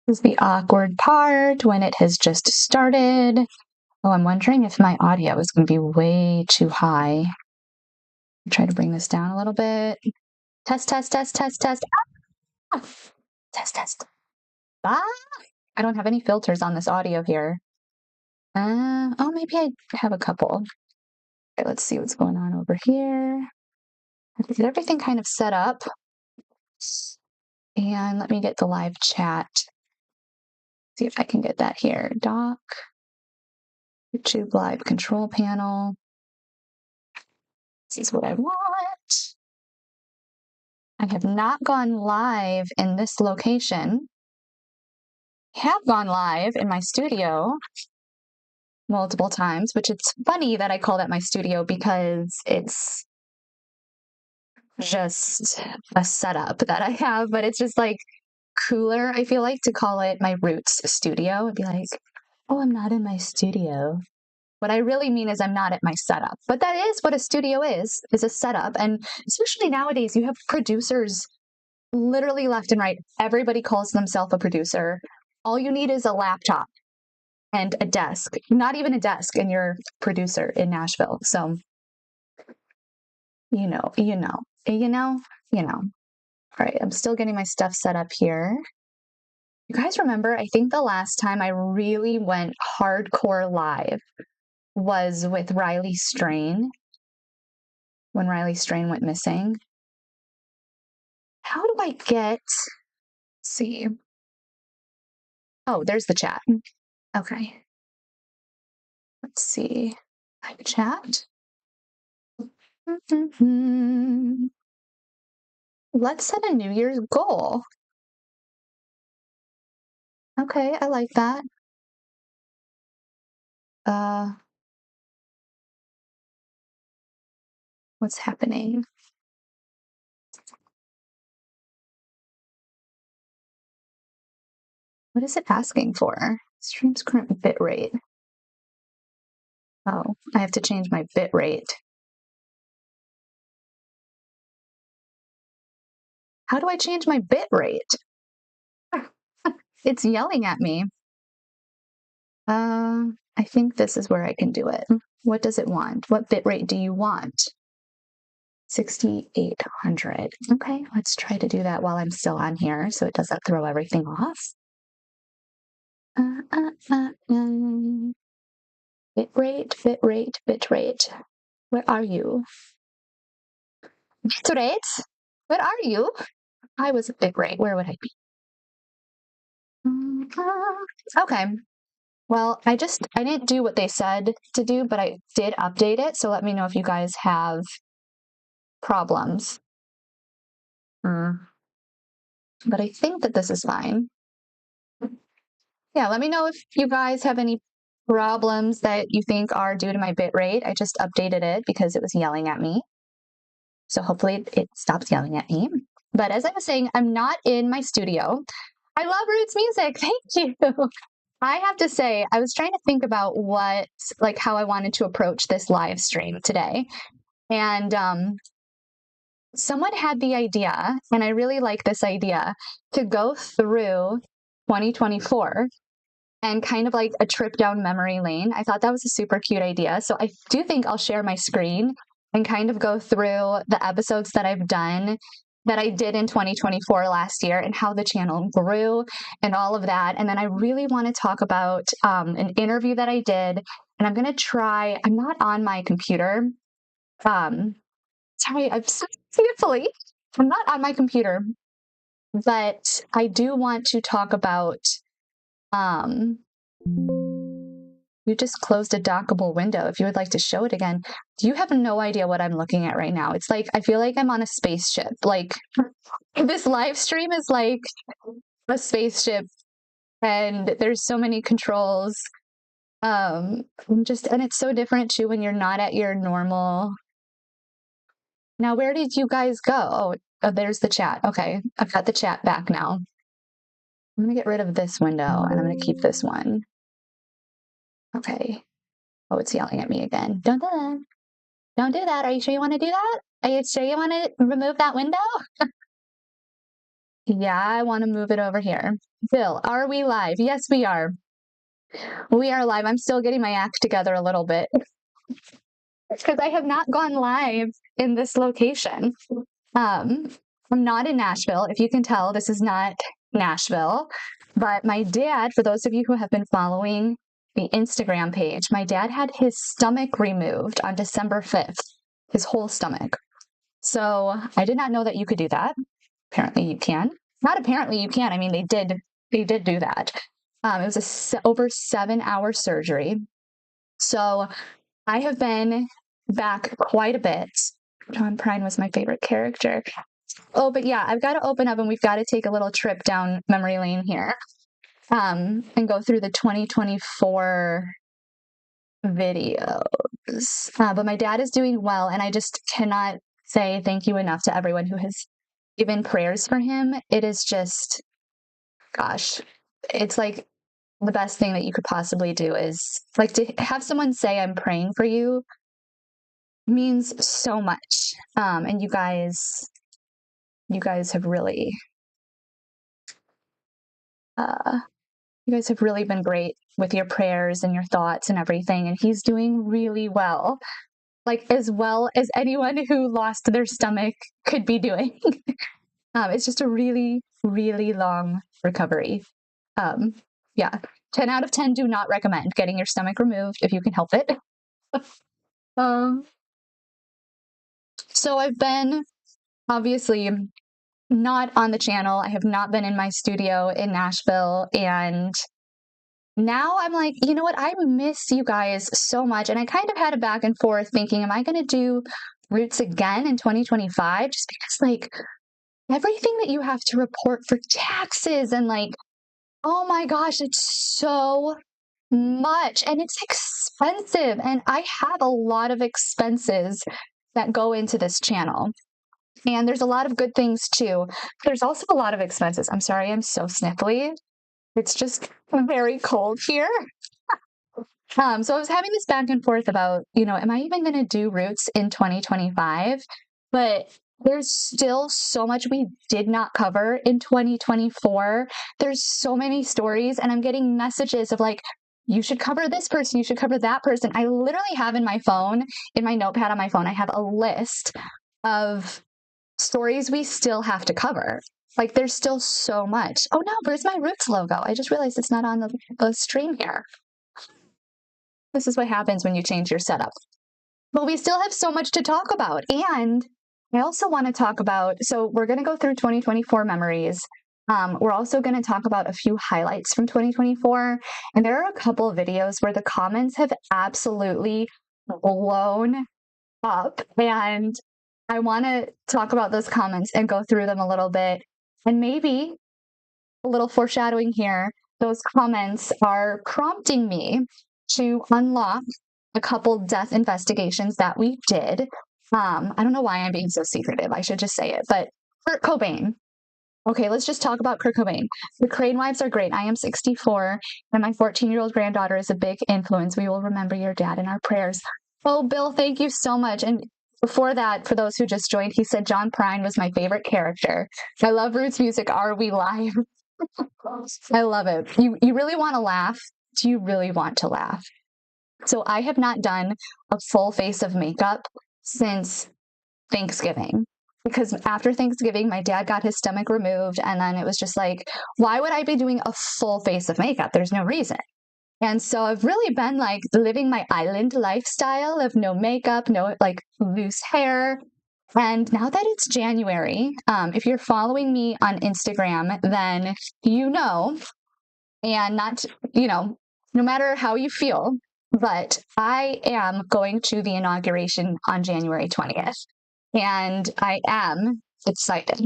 This is the awkward part when it has just started. Oh, I'm wondering if my audio is going to be way too high. Try to bring this down a little bit. Test, test, test, test, test. Ah! Test, test. Ah! I don't have any filters on this audio here. Oh, maybe I have a couple. Okay, let's see what's going on over here. I get everything kind of set up. And let me get the live chat. See if I can get that here. Doc, YouTube live control panel. This is what I want. I have not gone live in this location. I have gone live in my studio multiple times, which it's funny that I call that my studio because it's just a setup that I have, but it's just like cooler, I feel like, to call it my roots studio and be like, oh, I'm not in my studio. What I really mean is I'm not at my setup. But that is what a studio is a setup. And especially nowadays, you have producers literally left and right. Everybody calls themselves a producer. All you need is a laptop and a desk. Not even a desk, and you're a producer in Nashville. So, you know. All right, I'm still getting my stuff set up here. You guys remember, I think the last time I really went hardcore live was with Riley Strain, when Riley Strain went missing. How do I get, let's see. Oh, there's the chat. Okay. Let's see. Live chat. Let's set a New Year's goal. Okay, I like that. What's happening? What is it asking for? Stream's current bit rate. Oh, I have to change my bit rate. How do I change my bit rate? It's yelling at me. I think this is where I can do it. What does it want? What bit rate do you want? 6,800. Okay, let's try to do that while I'm still on here so it doesn't throw everything off. Bit rate, bit rate, bit rate. Where are you? Bit rate? Where are you? I was a bit rate. Where would I be? Okay. Well, I didn't do what they said to do, but I did update it. So let me know if you guys have problems. But I think that this is fine. Yeah, let me know if you guys have any problems that you think are due to my bit rate. I just updated it because it was yelling at me. So hopefully it stops yelling at me. But as I was saying, I'm not in my studio. I love Roots music. Thank you. I have to say, I was trying to think about how I wanted to approach this live stream today. And someone had the idea, and I really like this idea, to go through 2024 and kind of like a trip down memory lane. I thought that was a super cute idea. So I do think I'll share my screen and kind of go through the episodes that I've done that I did in 2024 last year and how the channel grew and all of that. And then I really want to talk about an interview that I did, and I'm going to try, I'm not on my computer. Sorry, I'm so fearfully. I'm not on my computer, but I do want to talk about, you just closed a dockable window. If you would like to show it again, you have no idea what I'm looking at right now. It's like, I feel like I'm on a spaceship. Like this live stream is like a spaceship and there's so many controls. And it's so different too when you're not at your normal. Now, where did you guys go? Oh, there's the chat. Okay. I've got the chat back now. I'm going to get rid of this window and I'm going to keep this one. Okay. Oh, it's yelling at me again. Don't do that. Don't do that. Are you sure you want to do that? Are you sure you want to remove that window? Yeah, I want to move it over here. Bill, are we live? Yes, we are. We are live. I'm still getting my act together a little bit because I have not gone live in this location. I'm not in Nashville. If you can tell, this is not Nashville. But my dad, for those of you who have been following the Instagram page, my dad had his stomach removed on December 5th, his whole stomach. So I did not know that you could do that. Apparently you can. Not apparently you can. I mean, they did do that. It was over 7-hour surgery. So I have been back quite a bit. John Prine was my favorite character. Oh, but yeah, I've got to open up and we've got to take a little trip down memory lane here, and go through the 2024 videos. But my dad is doing well, and I just cannot say thank you enough to everyone who has given prayers for him. It is just, gosh, it's like the best thing that you could possibly do is like to have someone say, I'm praying for you, means so much. And you guys have really, been great with your prayers and your thoughts and everything. And he's doing really well, like as well as anyone who lost their stomach could be doing. It's just a really, really long recovery. Yeah, 10 out of 10 do not recommend getting your stomach removed if you can help it. So I've been obviously not on the channel. I have not been in my studio in Nashville. And now I'm like, you know what? I miss you guys so much. And I kind of had a back and forth thinking, am I going to do Roots again in 2025? Just because like everything that you have to report for taxes and like, oh my gosh, it's so much and it's expensive. And I have a lot of expenses that go into this channel. And there's a lot of good things too. There's also a lot of expenses. I'm sorry, I'm so sniffly. It's just very cold here. So I was having this back and forth about, am I even going to do Roots in 2025? But there's still so much we did not cover in 2024. There's so many stories, and I'm getting messages of like, you should cover this person, you should cover that person. I literally have in my phone, in my notepad on my phone, I have a list of stories we still have to cover. Like there's still so much. Oh no, where's my Roots logo? I just realized it's not on the stream here. This is what happens when you change your setup. But we still have so much to talk about. And I also want to talk about, so we're going to go through 2024 memories. We're also going to talk about a few highlights from 2024. And there are a couple of videos where the comments have absolutely blown up. And I want to talk about those comments and go through them a little bit. And maybe a little foreshadowing here, those comments are prompting me to unlock a couple death investigations that we did. I don't know why I'm being so secretive. I should just say it. But Kurt Cobain. Okay, let's just talk about Kurt Cobain. The Crane Wives are great. I am 64, and my 14-year-old granddaughter is a big influence. We will remember your dad in our prayers. Oh, Bill, thank you so much. And before that, for those who just joined, he said John Prine was my favorite character. I love Roots music. Are we live? I love it. You really want to laugh? Do you really want to laugh? So I have not done a full face of makeup since Thanksgiving, because after Thanksgiving, my dad got his stomach removed. And then it was just like, why would I be doing a full face of makeup? There's no reason. And so I've really been like living my island lifestyle of no makeup, no like loose hair. And now that it's January, if you're following me on Instagram, then and not, no matter how you feel, but I am going to the inauguration on January 20th. And I am excited.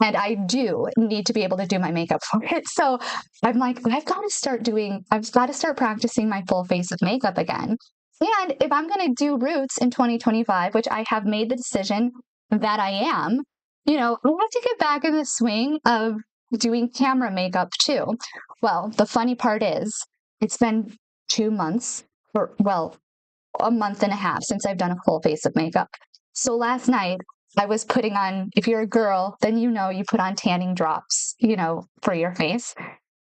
And I do need to be able to do my makeup for it. So I'm like, I've got to start practicing my full face of makeup again. And if I'm going to do Roots in 2025, which I have made the decision that I am, I have to get back in the swing of doing camera makeup too. Well, the funny part is it's been 2 months, or a month and a half since I've done a full face of makeup. So last night I was putting on, if you're a girl, then you put on tanning drops, for your face.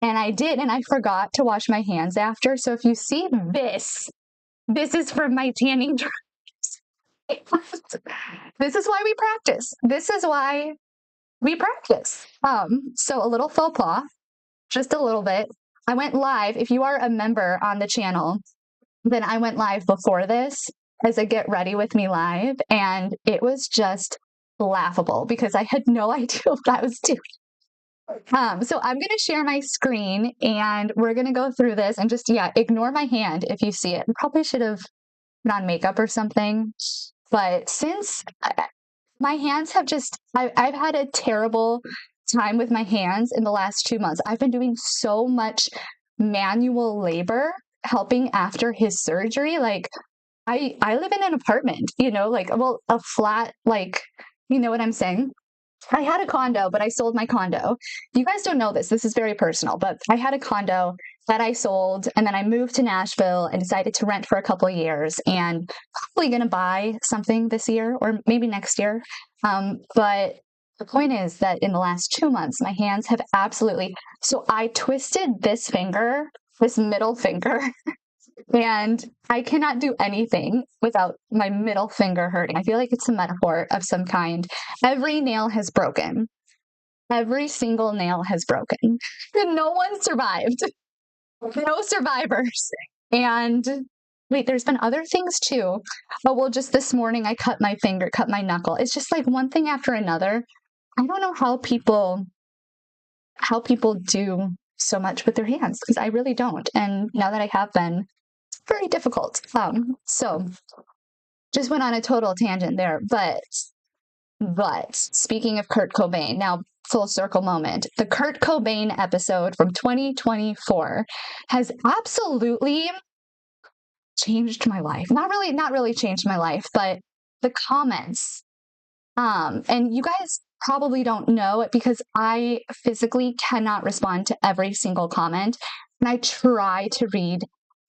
And I did, and I forgot to wash my hands after. So if you see this is from my tanning drops. This is why we practice. This is why we practice. So a little faux pas, just a little bit. I went live. If you are a member on the channel, then I went live before this as a get ready with me live. And it was just laughable because I had no idea what I was doing. So I'm going to share my screen and we're going to go through this and just, ignore my hand if you see it. I probably should have put on makeup or something. But since my hands have I've had a terrible time with my hands in the last 2 months. I've been doing so much manual labor helping after his surgery. Like I live in an apartment, a flat, you know what I'm saying? I had a condo, but I sold my condo. You guys don't know this. This is very personal, but I had a condo that I sold, and then I moved to Nashville and decided to rent for a couple of years, and probably going to buy something this year or maybe next year. But the point is that in the last 2 months, my hands have so I twisted this middle finger, and I cannot do anything without my middle finger hurting. I feel like it's a metaphor of some kind. Every nail has broken. Every single nail has broken. And no one survived. No survivors. And wait, there's been other things too. Oh, well, just this morning I cut my knuckle. It's just like one thing after another. I don't know how people do so much with their hands, because I really don't. And now that I have been, it's very difficult. So just went on a total tangent there. But speaking of Kurt Cobain, now full circle moment. The Kurt Cobain episode from 2024 has absolutely changed my life. Not really changed my life, but the comments. And you guys probably don't know it because I physically cannot respond to every single comment. And I try to read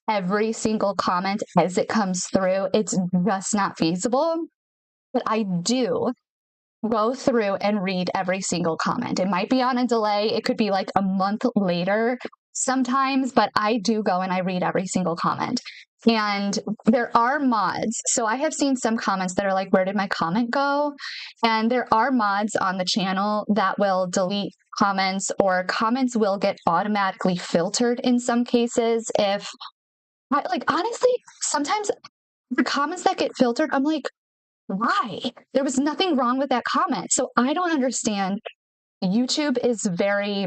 every single comment as it comes through. It's just not feasible. But I do go through and read every single comment. It might be on a delay. It could be like a month later sometimes, but I do go and I read every single comment. And there are mods. So I have seen some comments that are like, where did my comment go? And there are mods on the channel that will delete comments, or comments will get automatically filtered in some cases. Honestly, sometimes the comments that get filtered, I'm like, why? There was nothing wrong with that comment. So I don't understand. YouTube is very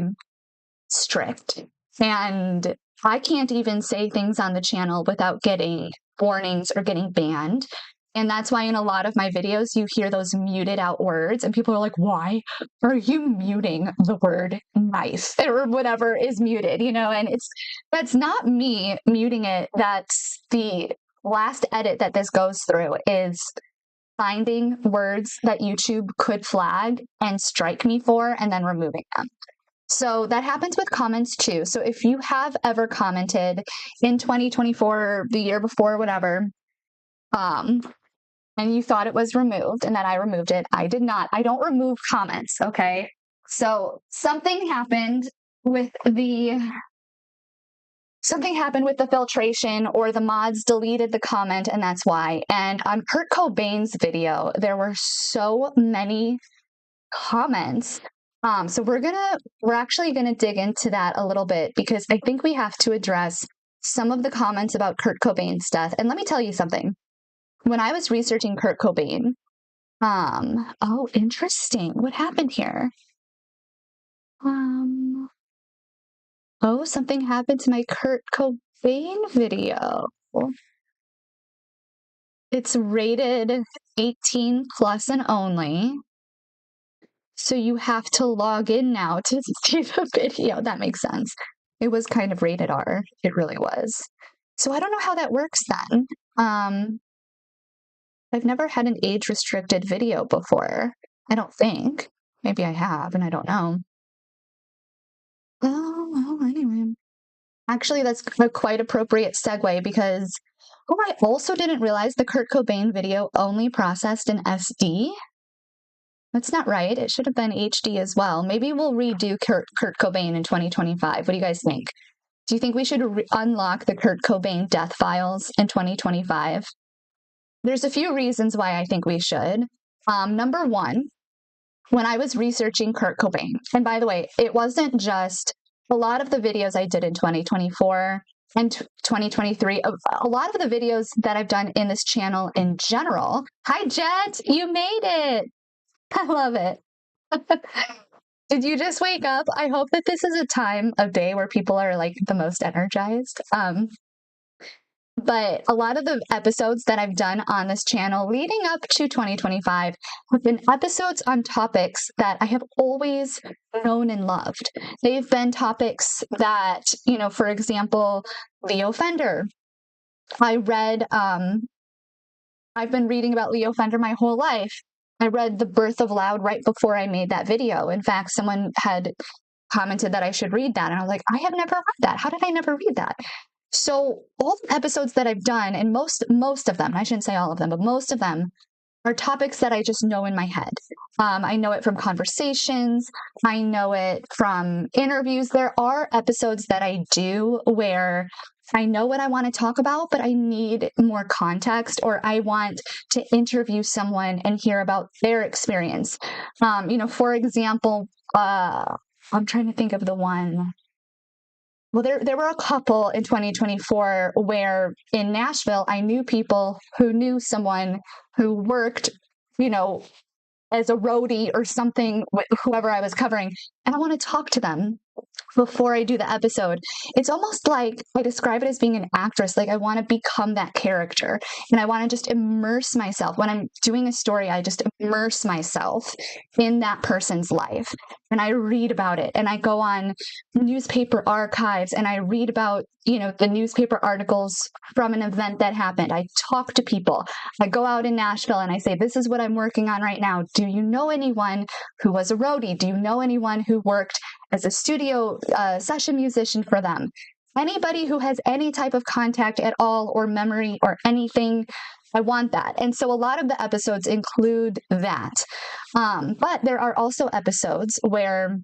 strict, and I can't even say things on the channel without getting warnings or getting banned. And that's why in a lot of my videos, you hear those muted out words and people are like, why are you muting the word knife or whatever is muted, and that's not me muting it. That's the last edit that this goes through is finding words that YouTube could flag and strike me for and then removing them. So that happens with comments too. So if you have ever commented in 2024, the year before, whatever, and you thought it was removed and that I removed it, I did not. I don't remove comments, okay? So something happened with the filtration, or the mods deleted the comment, and that's why. And on Kurt Cobain's video, there were so many comments. So we're actually gonna dig into that a little bit, because I think we have to address some of the comments about Kurt Cobain's death. And let me tell you something. When I was researching Kurt Cobain, oh, interesting. What happened here? Oh, something happened to my Kurt Cobain video. It's rated 18 plus and only. So you have to log in now to see the video. That makes sense. It was kind of rated R. It really was. So I don't know how that works then. I've never had an age-restricted video before. I don't think. Maybe I have, and I don't know. Oh, well, anyway. Actually, that's a quite appropriate segue, because I also didn't realize the Kurt Cobain video only processed in SD. That's not right. It should have been HD as well. Maybe we'll redo Kurt Cobain in 2025. What do you guys think? Do you think we should unlock the Kurt Cobain death files in 2025? There's a few reasons why I think we should. Number one, when I was researching Kurt Cobain, and by the way, it wasn't just a lot of the videos I did in 2024 and 2023, a lot of the videos that I've done in this channel in general. Hi, Jet, you made it. I love it. Did you just wake up? I hope that this is a time of day where people are like the most energized. But a lot of the episodes that I've done on this channel leading up to 2025 have been episodes on topics that I have always known and loved. They've been topics that, for example, Leo Fender. I've been reading about Leo Fender my whole life. I read The Birth of Loud right before I made that video. In fact, someone had commented that I should read that. And I was like, I have never read that. How did I never read that? So all the episodes that I've done, and most of them, I shouldn't say all of them, but most of them are topics that I just know in my head. I know it from conversations. I know it from interviews. There are episodes that I do where I know what I want to talk about, but I need more context, or I want to interview someone and hear about their experience. For example, I'm trying to think of the one. Well, there were a couple in 2024 where in Nashville, I knew people who knew someone who worked, as a roadie or something with whoever I was covering. And I want to talk to them before I do the episode. It's almost like I describe it as being an actress. Like I want to become that character, and I want to just immerse myself. When I'm doing a story, I just immerse myself in that person's life, and I read about it, and I go on newspaper archives and I read about, the newspaper articles from an event that happened. I talk to people. I go out in Nashville and I say, this is what I'm working on right now. Do you know anyone who was a roadie? Do you know anyone who worked as a studio session musician for them? Anybody who has any type of contact at all, or memory or anything, I want that. And so a lot of the episodes include that. But there are also episodes where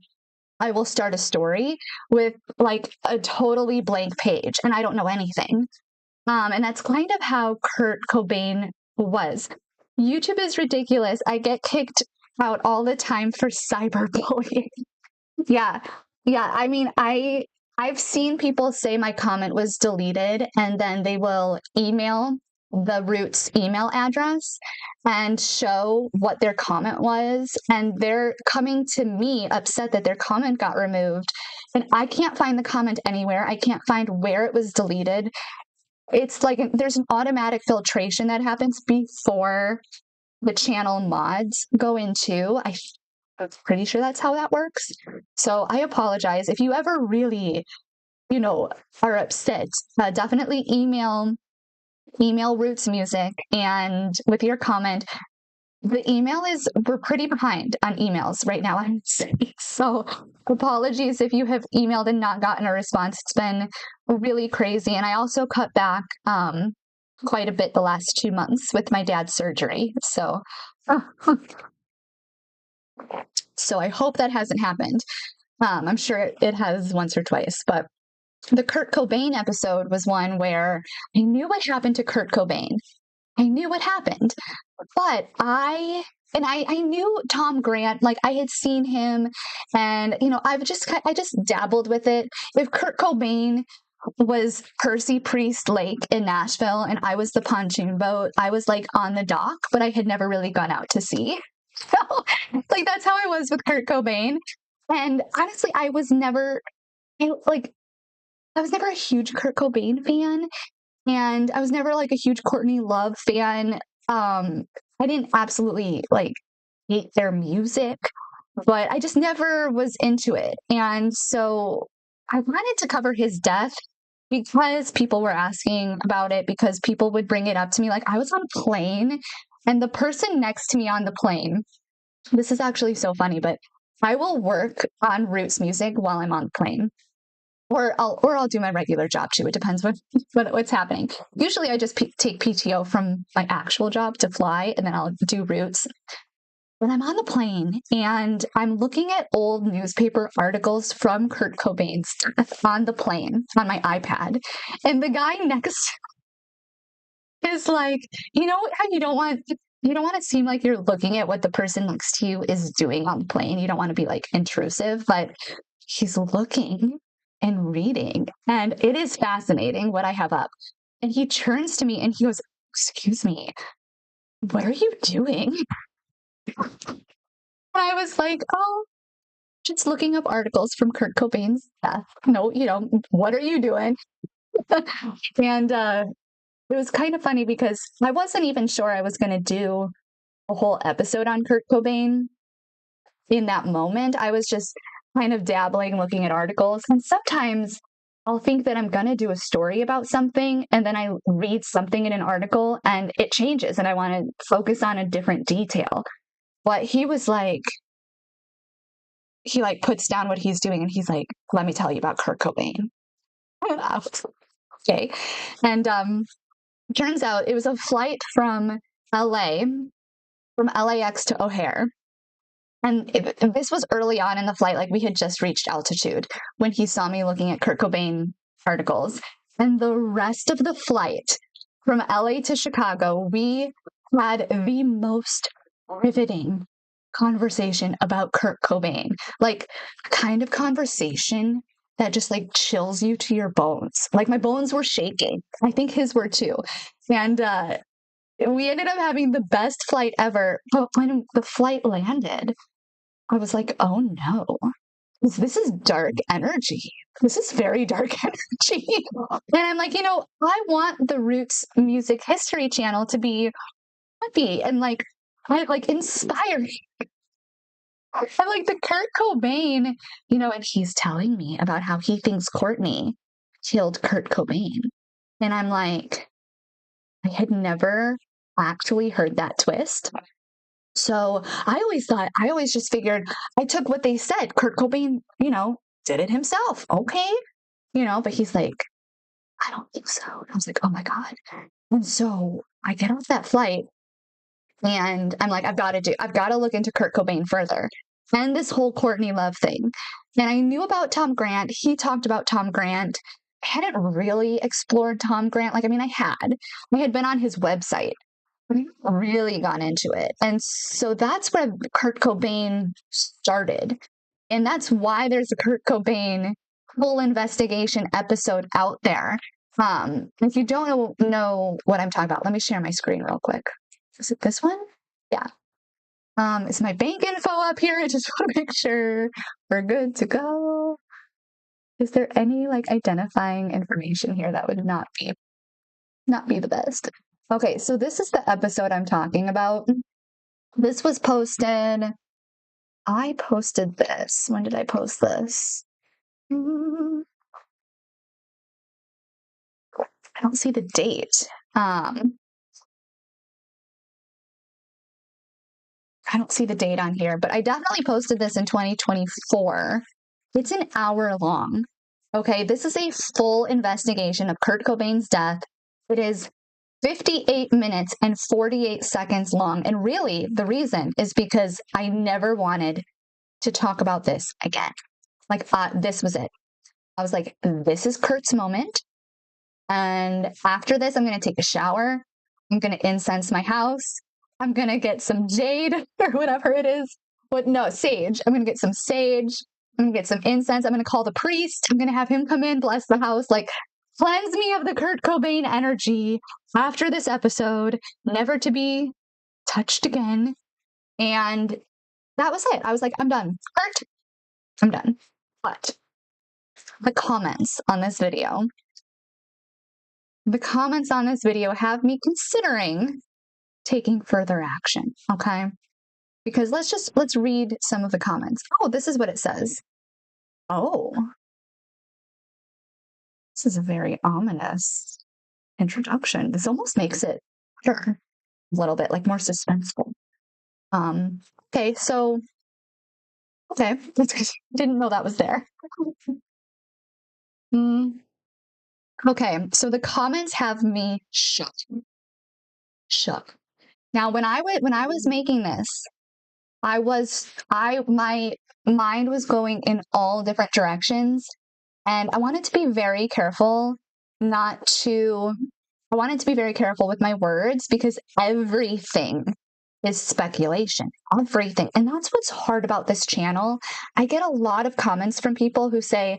I will start a story with like a totally blank page and I don't know anything. And that's kind of how Kurt Cobain was. YouTube is ridiculous. I get kicked out all the time for cyberbullying. Yeah. I mean, I've seen people say my comment was deleted, and then they will email the Roots email address and show what their comment was. And they're coming to me upset that their comment got removed. And I can't find the comment anywhere. I can't find where it was deleted. It's like there's an automatic filtration that happens before the channel mods go into. I'm pretty sure that's how that works. So I apologize. If you ever really, are upset, definitely email Roots Music, and with your comment. We're pretty behind on emails right now, I would say. So apologies if you have emailed and not gotten a response. It's been really crazy. And I also cut back quite a bit the last 2 months with my dad's surgery. So I hope that hasn't happened. I'm sure it has once or twice, but the Kurt Cobain episode was one where I knew what happened to Kurt Cobain. I knew what happened, but I knew Tom Grant, like I had seen him, and I just dabbled with it. If Kurt Cobain was Percy Priest Lake in Nashville and I was the pontoon boat, I was like on the dock, but I had never really gone out to sea. So like that's how I was with Kurt Cobain. And honestly, I was never a huge Kurt Cobain fan, and I was never like a huge Courtney Love fan. I didn't absolutely like hate their music, but I just never was into it. And so I wanted to cover his death because people were asking about it, because people would bring it up to me. Like I was on a plane, and the person next to me on the plane, this is actually so funny, but I will work on Roots Music while I'm on the plane. Or I'll do my regular job too. It depends what's happening. Usually I just take PTO from my actual job to fly, and then I'll do Roots. But I'm on the plane and I'm looking at old newspaper articles from Kurt Cobain's death on the plane on my iPad. And the guy next is like, you know how you don't want to seem like you're looking at what the person next to you is doing on the plane. You don't want to be like intrusive, but he's looking and reading. And it is fascinating what I have up. And he turns to me and he goes, "Excuse me, what are you doing?" And I was like, "Oh, just looking up articles from Kurt Cobain's death." No, what are you doing? And it was kind of funny because I wasn't even sure I was going to do a whole episode on Kurt Cobain in that moment. I was just kind of dabbling, looking at articles. And sometimes I'll think that I'm going to do a story about something, and then I read something in an article and it changes and I want to focus on a different detail. But he was like, he like puts down what he's doing and he's like, "Let me tell you about Kurt Cobain." I was like, okay. And turns out it was a flight from LA, from LAX to O'Hare. And this was early on in the flight, like we had just reached altitude when he saw me looking at Kurt Cobain articles. And the rest of the flight from LA to Chicago, we had the most riveting conversation about Kurt Cobain. Like, kind of conversation that just like chills you to your bones. Like, my bones were shaking. I think his were too. And we ended up having the best flight ever. But when the flight landed, I was like, "Oh no, this is dark energy. This is very dark energy." And I'm like, I want the Roots Music History Channel to be happy and like inspiring. I'm like the Kurt Cobain, and he's telling me about how he thinks Courtney killed Kurt Cobain. And I'm like, I had never actually heard that twist. So I always just figured, I took what they said. Kurt Cobain, did it himself. Okay. But he's like, "I don't think so." And I was like, "Oh my God." And so I get off that flight and I'm like, I've got to look into Kurt Cobain further and this whole Courtney Love thing. And I knew about Tom Grant. He talked about Tom Grant. I hadn't really explored Tom Grant. I had been on his website, really gone into it. And so that's where Kurt Cobain started. And that's why there's a Kurt Cobain full investigation episode out there. If you don't know what I'm talking about, let me share my screen real quick. Is it this one? Yeah. Is my bank info up here? I just want to make sure we're good to go. Is there any like identifying information here that would not be the best? Okay, so this is the episode I'm talking about. This was posted. I posted this. When did I post this? I don't see the date. I don't see the date on here, but I definitely posted this in 2024. It's an hour long. Okay, this is a full investigation of Kurt Cobain's death. It is 58 minutes and 48 seconds long. And really, the reason is because I never wanted to talk about this again. Like, this was it. I was like, this is Kurt's moment. And after this, I'm going to take a shower. I'm going to incense my house. I'm going to get some jade or whatever it is. Sage. I'm going to get some sage. I'm going to get some incense. I'm going to call the priest. I'm going to have him come in, bless the house, like cleanse me of the Kurt Cobain energy after this episode, never to be touched again. And that was it. I was like, I'm done. Kurt, I'm done. But the comments on this video have me considering taking further action. Okay. Because let's read some of the comments. Oh, this is what it says. Oh, this is a very ominous introduction. This almost makes it better, a little bit, like more suspenseful. Okay, so didn't know that was there. Okay, so the comments have me shook. Now, when I was making this, my mind was going in all different directions, and I wanted to be very careful I wanted to be very careful with my words because everything is speculation. Everything. And that's what's hard about this channel. I get a lot of comments from people who say,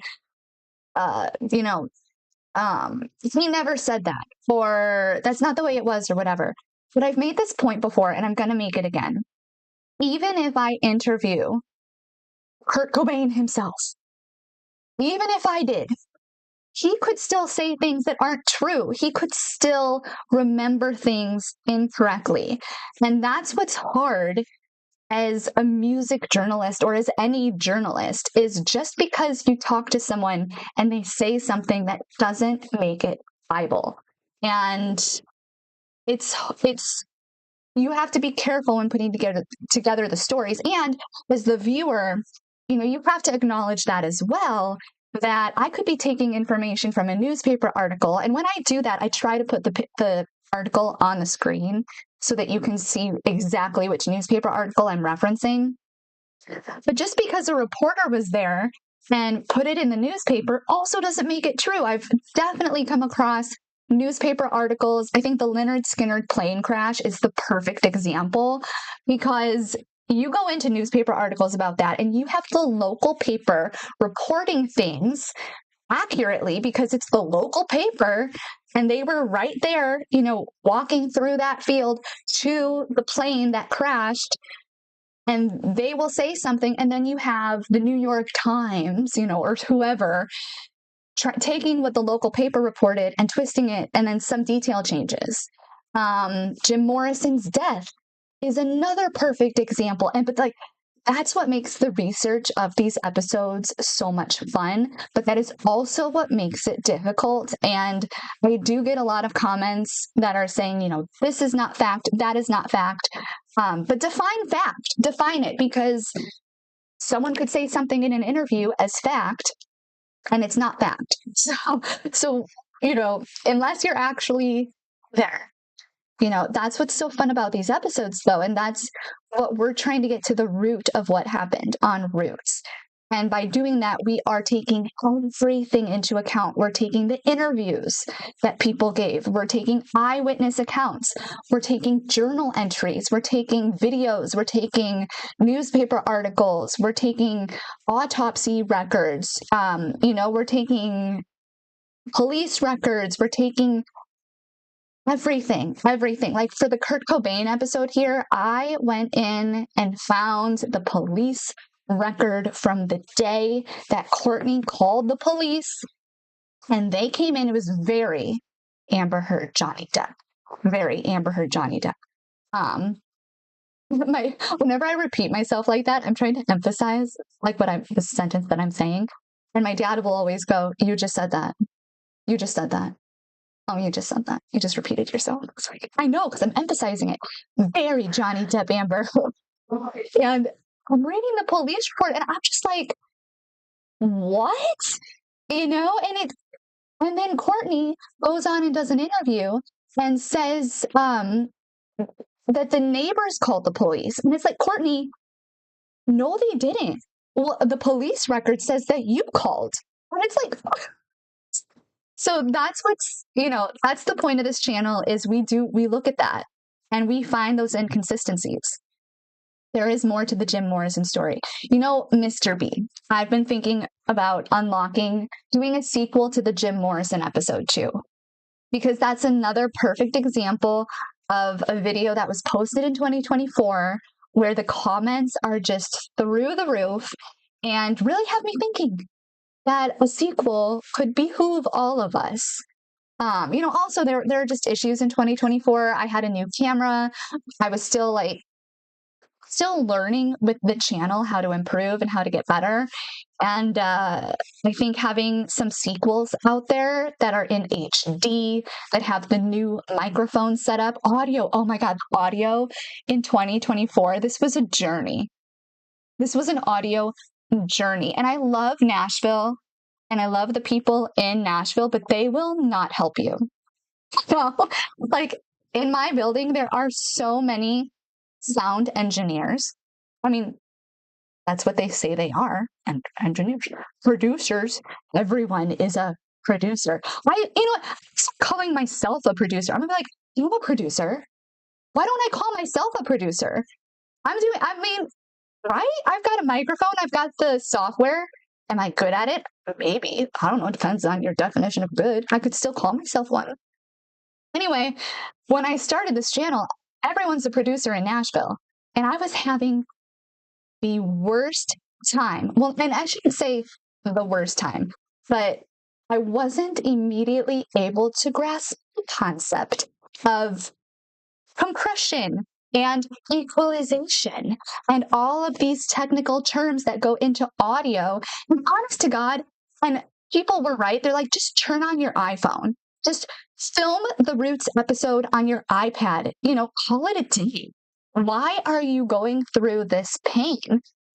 you know, he never said that, or that's not the way it was, or whatever. But I've made this point before, and I'm going to make it again. Even if I interview Kurt Cobain himself, even if I did, he could still say things that aren't true. He could still remember things incorrectly. And that's what's hard as a music journalist or as any journalist, is just because you talk to someone and they say something that doesn't make it Bible. And it's you have to be careful when putting together the stories. And as the viewer, you have to acknowledge that as well, that I could be taking information from a newspaper article. And when I do that, I try to put the article on the screen so that you can see exactly which newspaper article I'm referencing. But just because a reporter was there and put it in the newspaper also doesn't make it true. I've definitely come across newspaper articles. I think the Lynyrd Skynyrd plane crash is the perfect example, because you go into newspaper articles about that and you have the local paper reporting things accurately because it's the local paper and they were right there, walking through that field to the plane that crashed, and they will say something, and then you have the New York Times, or whoever taking what the local paper reported and twisting it, and then some detail changes. Jim Morrison's death is another perfect example. But that's what makes the research of these episodes so much fun, but that is also what makes it difficult. And I do get a lot of comments that are saying, this is not fact, that is not fact. But define it, because someone could say something in an interview as fact, and it's not fact. So, unless you're actually there, that's what's so fun about these episodes, though. And that's what we're trying to get to the root of what happened on Roots. And by doing that, we are taking everything into account. We're taking the interviews that people gave. We're taking eyewitness accounts. We're taking journal entries. We're taking videos. We're taking newspaper articles. We're taking autopsy records. We're taking police records. We're taking everything. Like for the Kurt Cobain episode here, I went in and found the police record from the day that Courtney called the police, and they came in. It was very Amber Heard, Johnny Depp. Very Amber Heard, Johnny Depp. Whenever I repeat myself like that, I'm trying to emphasize the sentence that I'm saying. And my dad will always go, "You just said that. You just said that. Oh, you just said that. You just repeated yourself." It's like, I know, because I'm emphasizing it. Very Johnny Depp, Amber. And I'm reading the police report, and I'm just like, what? And then Courtney goes on and does an interview and says that the neighbors called the police. And it's like, Courtney, no, they didn't. Well, the police record says that you called. And it's like, so that's that's the point of this channel, is we look at that and we find those inconsistencies. There is more to the Jim Morrison story. Mr. B, I've been thinking about doing a sequel to the Jim Morrison episode too, because that's another perfect example of a video that was posted in 2024 where the comments are just through the roof and really have me thinking that a sequel could behoove all of us. Also there are just issues in 2024. I had a new camera. I was still learning with the channel how to improve and how to get better. And I think having some sequels out there that are in HD, that have the new microphone setup, audio, oh my God, audio in 2024, this was a journey. This was an audio journey. And I love Nashville and I love the people in Nashville, but they will not help you. In my building, there are so many sound engineers I mean, that's what they say they are. And engineers, producers, everyone is a producer. I'm calling myself a producer. I'm gonna be like, you a producer? Why don't I call myself a producer? Right? I've got a microphone. I've got the software. Am I good at it? Maybe. I don't know. It depends on your definition of good. I could still call myself one. Anyway, when I started this channel, everyone's a producer in Nashville. And I was having the worst time. Well, and I shouldn't say the worst time, but I wasn't immediately able to grasp the concept of compression and equalization and all of these technical terms that go into audio. And honest to God, and people were right. They're like, just turn on your iPhone. Just film the Roots episode on your iPad. Call it a day. Why are you going through this pain?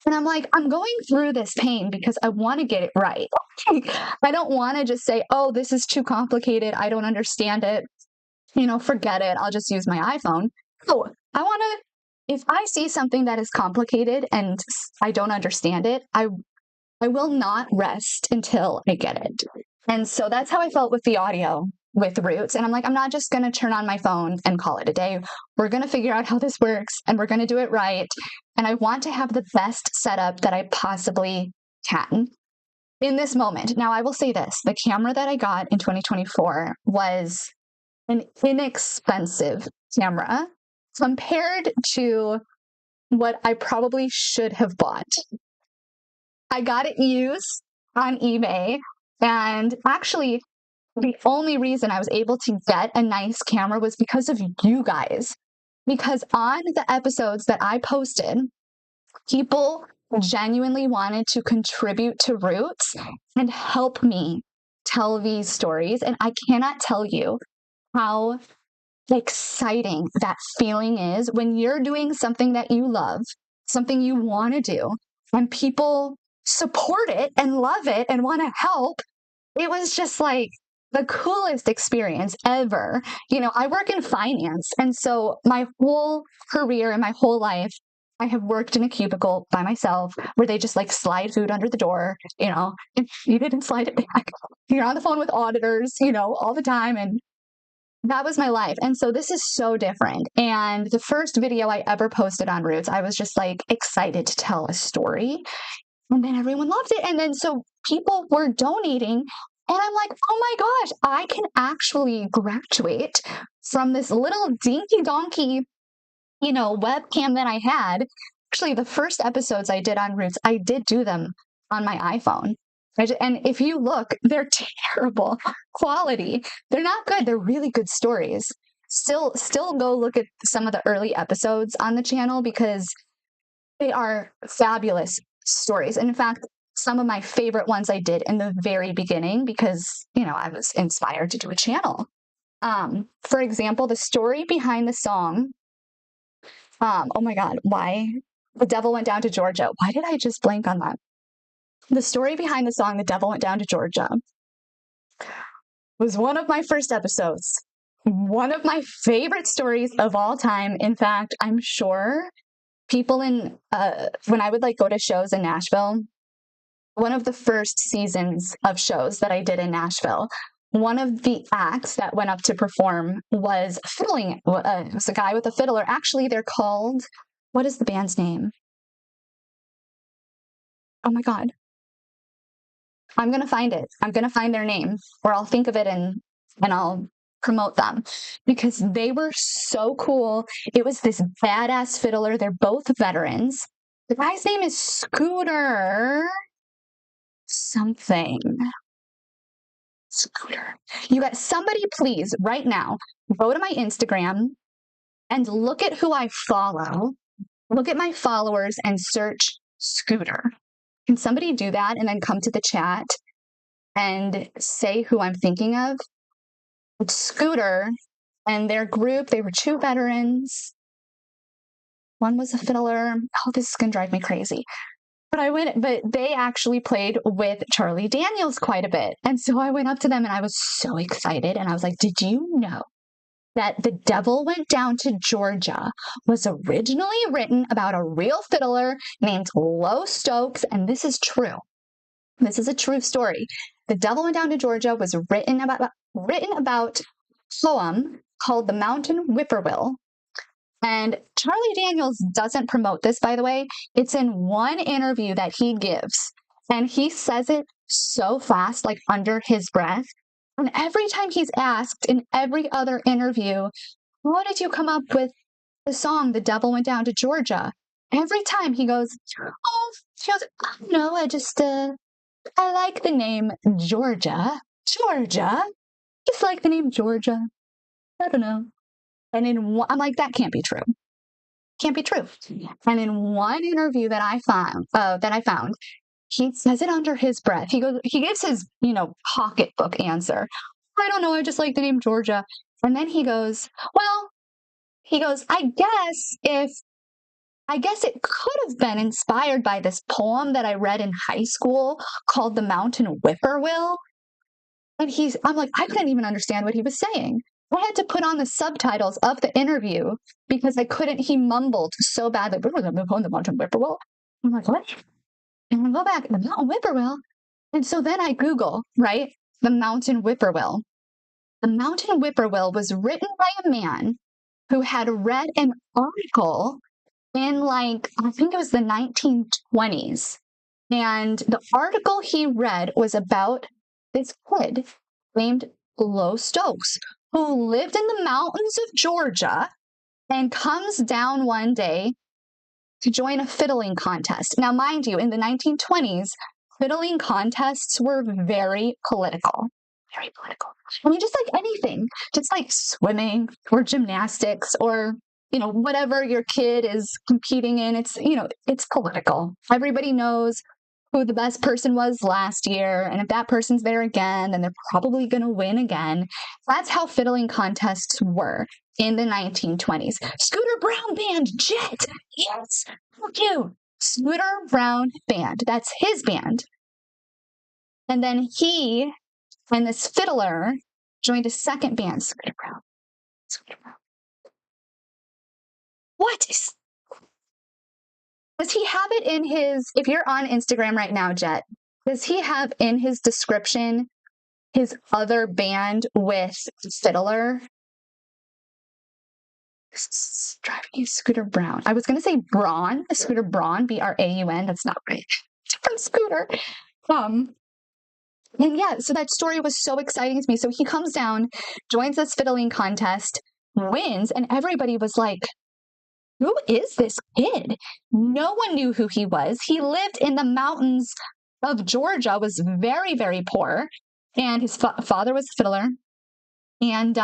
And I'm like, I'm going through this pain because I want to get it right. I don't want to just say, oh, this is too complicated. I don't understand it. Forget it. I'll just use my iPhone. No, I want to, if I see something that is complicated and I don't understand it, I will not rest until I get it. And so that's how I felt with the audio with Roots. And I'm like, I'm not just going to turn on my phone and call it a day. We're going to figure out how this works and we're going to do it right. And I want to have the best setup that I possibly can in this moment. Now, I will say this, the camera that I got in 2024 was an inexpensive camera compared to what I probably should have bought. I got it used on eBay, and actually the only reason I was able to get a nice camera was because of you guys. Because on the episodes that I posted, people genuinely wanted to contribute to Roots and help me tell these stories. And I cannot tell you how exciting that feeling is when you're doing something that you love, something you want to do, and people support it and love it and want to help. It was just like the coolest experience ever. I work in finance. And so my whole career and my whole life, I have worked in a cubicle by myself where they just like slide food under the door, and you didn't slide it back. You're on the phone with auditors, all the time. And that was my life. And so this is so different. And the first video I ever posted on Roots, I was just like excited to tell a story. And then everyone loved it. And then so people were donating. And I'm like, oh my gosh, I can actually graduate from this little dinky donkey, webcam that I had. Actually, the first episodes I did on Roots, I did do them on my iPhone. And if you look, they're terrible quality. They're not good. They're really good stories. Still go look at some of the early episodes on the channel because they are fabulous stories. And in fact, some of my favorite ones I did in the very beginning because, I was inspired to do a channel. For example, the story behind the song, oh my God, why? The Devil Went Down to Georgia. Why did I just blank on that? The story behind the song, The Devil Went Down to Georgia, was one of my first episodes. One of my favorite stories of all time. In fact, I'm sure people when I would go to shows in Nashville, one of the first seasons of shows that I did in Nashville, one of the acts that went up to perform was fiddling. It was a guy with a fiddler. Actually, they're called, what is the band's name? Oh my God. I'm going to find it. I'm going to find their name, or I'll think of it and I'll promote them because they were so cool. It was this badass fiddler. They're both veterans. The guy's name is Scooter something. Scooter. You got somebody, please, right now, go to my Instagram and look at who I follow. Look at my followers and search Scooter. Can somebody do that and then come to the chat and say who I'm thinking of? It's Scooter and their group. They were two veterans. One was a fiddler. Oh, this is going to drive me crazy. But they actually played with Charlie Daniels quite a bit. And so I went up to them and I was so excited. And I was like, did you know that The Devil Went Down to Georgia was originally written about a real fiddler named Lo Stokes, and this is true. This is a true story. The Devil Went Down to Georgia was written about a poem called The Mountain Whipperwill. And Charlie Daniels doesn't promote this, by the way. It's in one interview that he gives, and he says it so fast, like under his breath. And every time he's asked in every other interview, how did you come up with the song The Devil Went Down to Georgia? Every time he goes, I don't know, I like the name Georgia. Georgia? Just like the name Georgia. I don't know. And I'm like, that can't be true. Can't be true. And in one interview that I found, he says it under his breath. He gives his, pocketbook answer. I don't know. I just like the name Georgia. And then he goes, I guess it could have been inspired by this poem that I read in high school called The Mountain Whipperwill. And I'm like, I couldn't even understand what he was saying. I had to put on the subtitles of the interview because he mumbled so badly. The Mountain Whipperwill. I'm like, what? And I go back, the Mountain Whipperwill. And so then I Google, right? The Mountain Whipperwill. The Mountain Whipperwill was written by a man who had read an article in I think it was the 1920s. And the article he read was about this kid named Lo Stokes, who lived in the mountains of Georgia and comes down one day to join a fiddling contest. Now, mind you, in the 1920s, fiddling contests were very political. Very political. I mean, just like anything, just like swimming or gymnastics or, whatever your kid is competing in, it's political. Everybody knows who the best person was last year. And if that person's there again, then they're probably going to win again. That's how fiddling contests were in the 1920s. Scooter Brown Band, Jet. Yes. Thank you. Scooter Brown Band. That's his band. And then he and this fiddler joined a second band, Scooter Brown. Does he have it in if you're on Instagram right now, Jet, does he have in his description his other band with fiddler? Driving Scooter Brown. I was going to say Braun, Scooter Braun, Braun. That's not right. Different Scooter. And yeah, so that story was so exciting to me. So he comes down, joins this fiddling contest, wins, and everybody was like, who is this kid? No one knew who he was. He lived in the mountains of Georgia, was very, very poor, and his father was a fiddler. And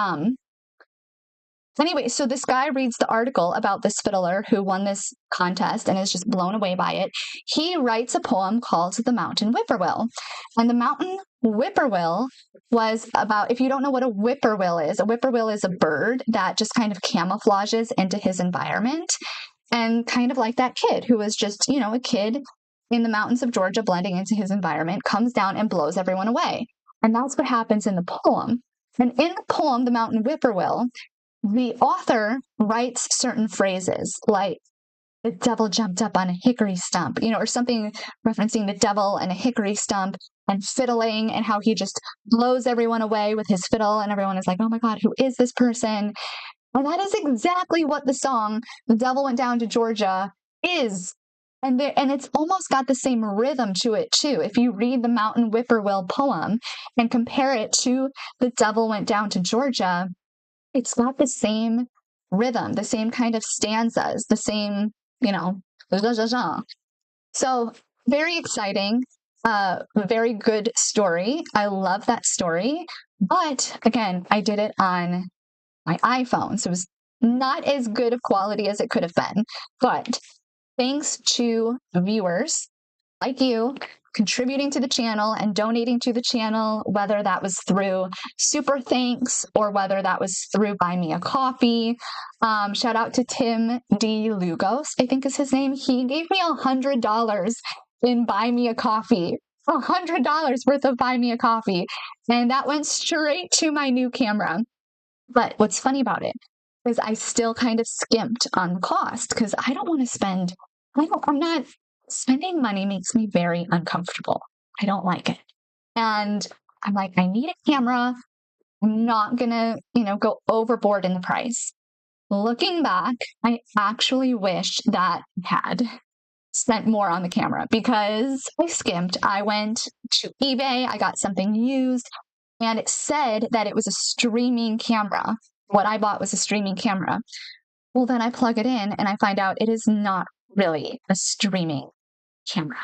anyway, so this guy reads the article about this fiddler who won this contest and is just blown away by it. He writes a poem called The Mountain Whipperwill. And the Mountain Whipperwill was about, if you don't know what a whippoorwill is a bird that just kind of camouflages into his environment. And kind of like that kid who was just, a kid in the mountains of Georgia blending into his environment, comes down and blows everyone away. And that's what happens in the poem. And in the poem, The Mountain Whipperwill, the author writes certain phrases like, the devil jumped up on a hickory stump, or something referencing the devil and a hickory stump and fiddling and how he just blows everyone away with his fiddle. And everyone is like, oh my God, who is this person? And that is exactly what the song, The Devil Went Down to Georgia, is. And it's almost got the same rhythm to it too. If you read the Mountain Whipperwill poem and compare it to The Devil Went Down to Georgia, it's got the same rhythm, the same kind of stanzas, the same, So very exciting, very good story. I love that story. But again, I did it on my iPhone, so it was not as good of quality as it could have been. But thanks to viewers like you contributing to the channel and donating to the channel, whether that was through Super Thanks or whether that was through Buy Me a Coffee. Shout out to Tim D. Lugos, I think is his name. He gave me $100 in Buy Me a Coffee. $100 worth of Buy Me a Coffee. And that went straight to my new camera. But what's funny about it is I still kind of skimped on the cost because I don't want to spend, I'm not, spending money makes me very uncomfortable. I don't like it. And I'm like, I need a camera. I'm not going to, go overboard in the price. Looking back, I actually wish that I had spent more on the camera because I skimped. I went to eBay, I got something used, and it said that it was a streaming camera. What I bought was a streaming camera. Well, then I plug it in and I find out it is not really a streaming camera.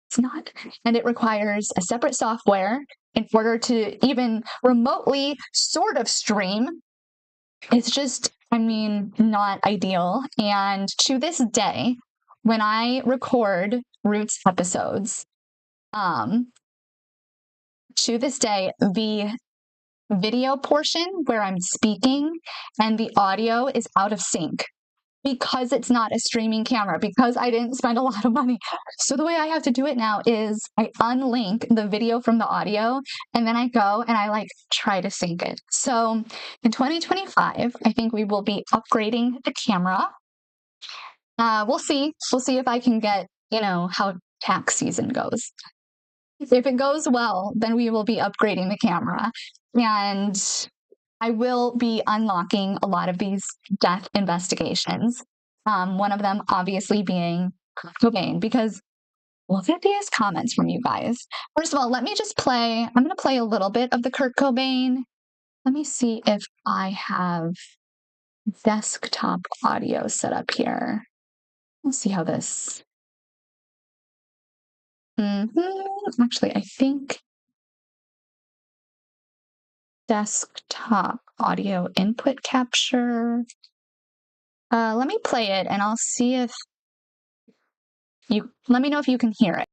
It's not. And it requires a separate software in order to even remotely sort of stream. It's just, not ideal. And to this day, when I record Roots episodes, to this day, the video portion where I'm speaking and the audio is out of sync because it's not a streaming camera, because I didn't spend a lot of money. So the way I have to do it now is I unlink the video from the audio and then I go and I try to sync it. So in 2025, I think we will be upgrading the camera. We'll see. We'll see if I can get, how tax season goes. If it goes well, then we will be upgrading the camera. And I will be unlocking a lot of these death investigations. One of them obviously being Kurt Cobain, because look at these comments from you guys. First of all, let me just play. I'm going to play a little bit of the Kurt Cobain. Let me see if I have desktop audio set up here. We'll see how this. Actually, I think desktop audio input capture. Let me play it and I'll see if let me know if you can hear it.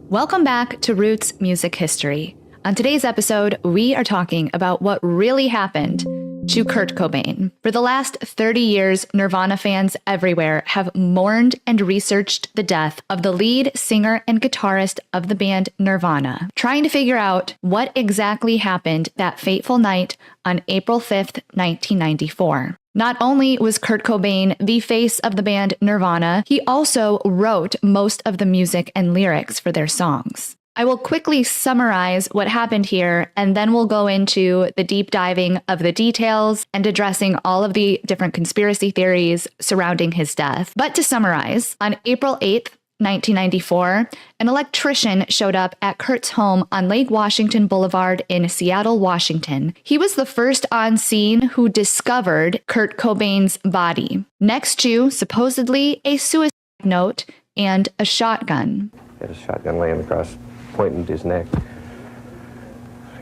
Welcome back to Roots Music History. On today's episode, we are talking about what really happened to Kurt Cobain. For the last 30 years, Nirvana fans everywhere have mourned and researched the death of the lead singer and guitarist of the band Nirvana, trying to figure out what exactly happened that fateful night on April 5th, 1994. Not only was Kurt Cobain the face of the band Nirvana, he also wrote most of the music and lyrics for their songs. I will quickly summarize what happened here, and then we'll go into the deep diving of the details and addressing all of the different conspiracy theories surrounding his death. But to summarize, on April 8th, 1994, an electrician showed up at Kurt's home on Lake Washington Boulevard in Seattle, Washington. He was the first on scene who discovered Kurt Cobain's body, next to supposedly a suicide note and a shotgun. He had a shotgun laying across, pointing to his neck,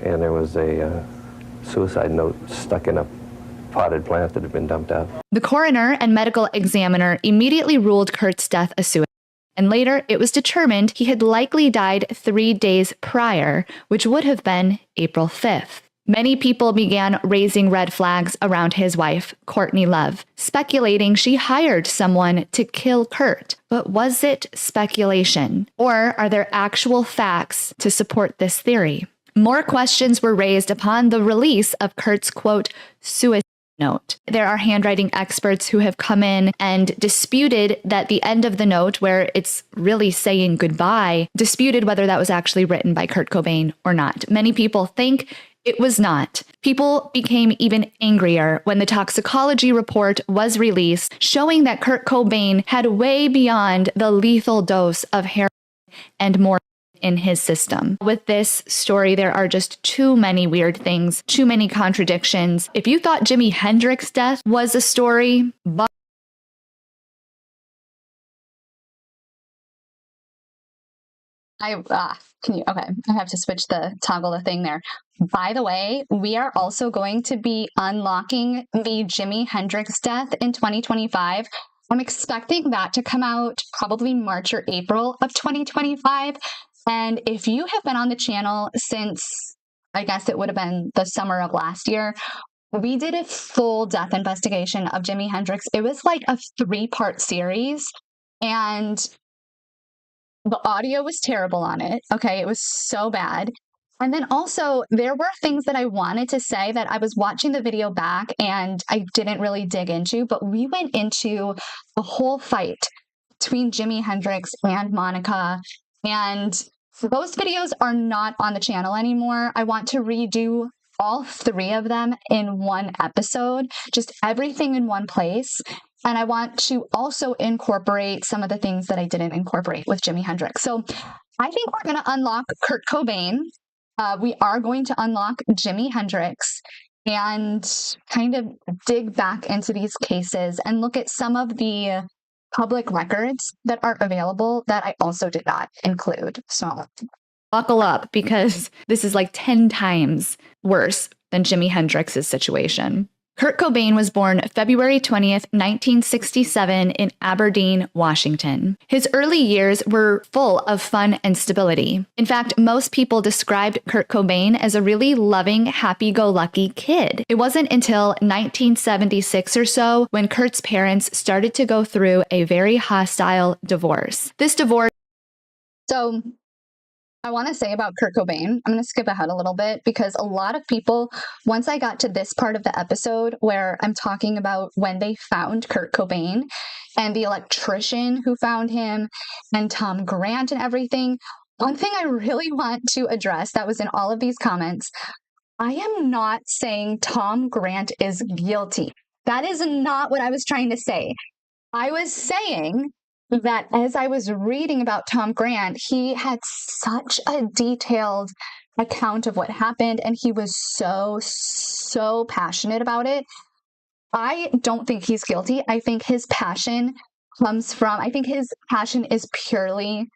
and there was a suicide note stuck in a potted plant that had been dumped out. The coroner and medical examiner immediately ruled Kurt's death a suicide, and later it was determined he had likely died 3 days prior, which would have been April 5th. Many people began raising red flags around his wife, Courtney Love, speculating she hired someone to kill Kurt. But was it speculation? Or are there actual facts to support this theory? More questions were raised upon the release of Kurt's, quote, suicide note. There are handwriting experts who have come in and disputed that the end of the note, where it's really saying goodbye, disputed whether that was actually written by Kurt Cobain or not. Many people think it was not. People became even angrier when the toxicology report was released, showing that Kurt Cobain had way beyond the lethal dose of heroin and more in his system. With this story, there are just too many weird things, too many contradictions. If you thought Jimi Hendrix's death was a story, Okay, I have to switch the toggle the thing there. By the way, we are also going to be unlocking the Jimi Hendrix death in 2025. I'm expecting that to come out probably March or April of 2025. And if you have been on the channel since, I guess it would have been the summer of last year, we did a full death investigation of Jimi Hendrix. It was like a 3-part series. And The audio was terrible on it. Okay. It was so bad. And then also, there were things that I wanted to say that I was watching the video back and I didn't really dig into, but we went into a whole fight between Jimi Hendrix and Monica. And those videos are not on the channel anymore. I want to redo all three of them in one episode, just everything in one place. And I want to also incorporate some of the things that I didn't incorporate with Jimi Hendrix. So I think we're going to unlock Kurt Cobain. We are going to unlock Jimi Hendrix and kind of dig back into these cases and look at some of the public records that are available that I also did not include. So buckle up, because this is like 10 times worse than Jimi Hendrix's situation. Kurt Cobain was born February 20th, 1967 in Aberdeen, Washington. His early years were full of fun and stability. In fact, most people described Kurt Cobain as a really loving, happy-go-lucky kid. It wasn't until 1976 or so when Kurt's parents started to go through a very hostile divorce. This divorce... So I want to say about Kurt Cobain, I'm going to skip ahead a little bit because a lot of people, once I got to this part of the episode where I'm talking about when they found Kurt Cobain and the electrician who found him and Tom Grant and everything, one thing I really want to address that was in all of these comments, I am not saying Tom Grant is guilty. That is not what I was trying to say. I was saying that as I was reading about Tom Grant, he had such a detailed account of what happened, and he was so passionate about it. I don't think he's guilty. I think his passion is purely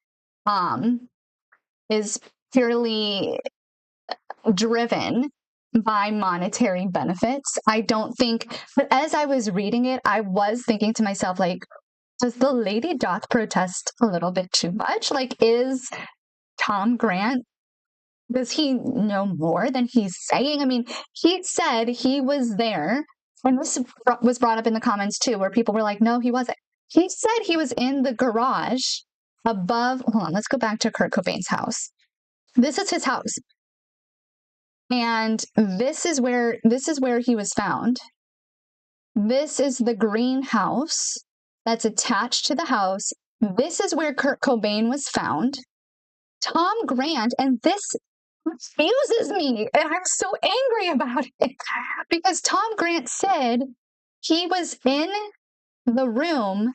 driven by monetary benefits. I don't think, but as I was reading it, I was thinking to myself, like, does the lady doth protest a little bit too much? Like, is Tom Grant, does he know more than he's saying? I mean, he said he was there, and this was brought up in the comments too, where people were like, no, he wasn't. He said he was in the garage above, hold on, let's go back to Kurt Cobain's house. This is his house. And this is where he was found. This is the greenhouse that's attached to the house. This is where Kurt Cobain was found. Tom Grant, and this confuses me, and I'm so angry about it, because Tom Grant said he was in the room,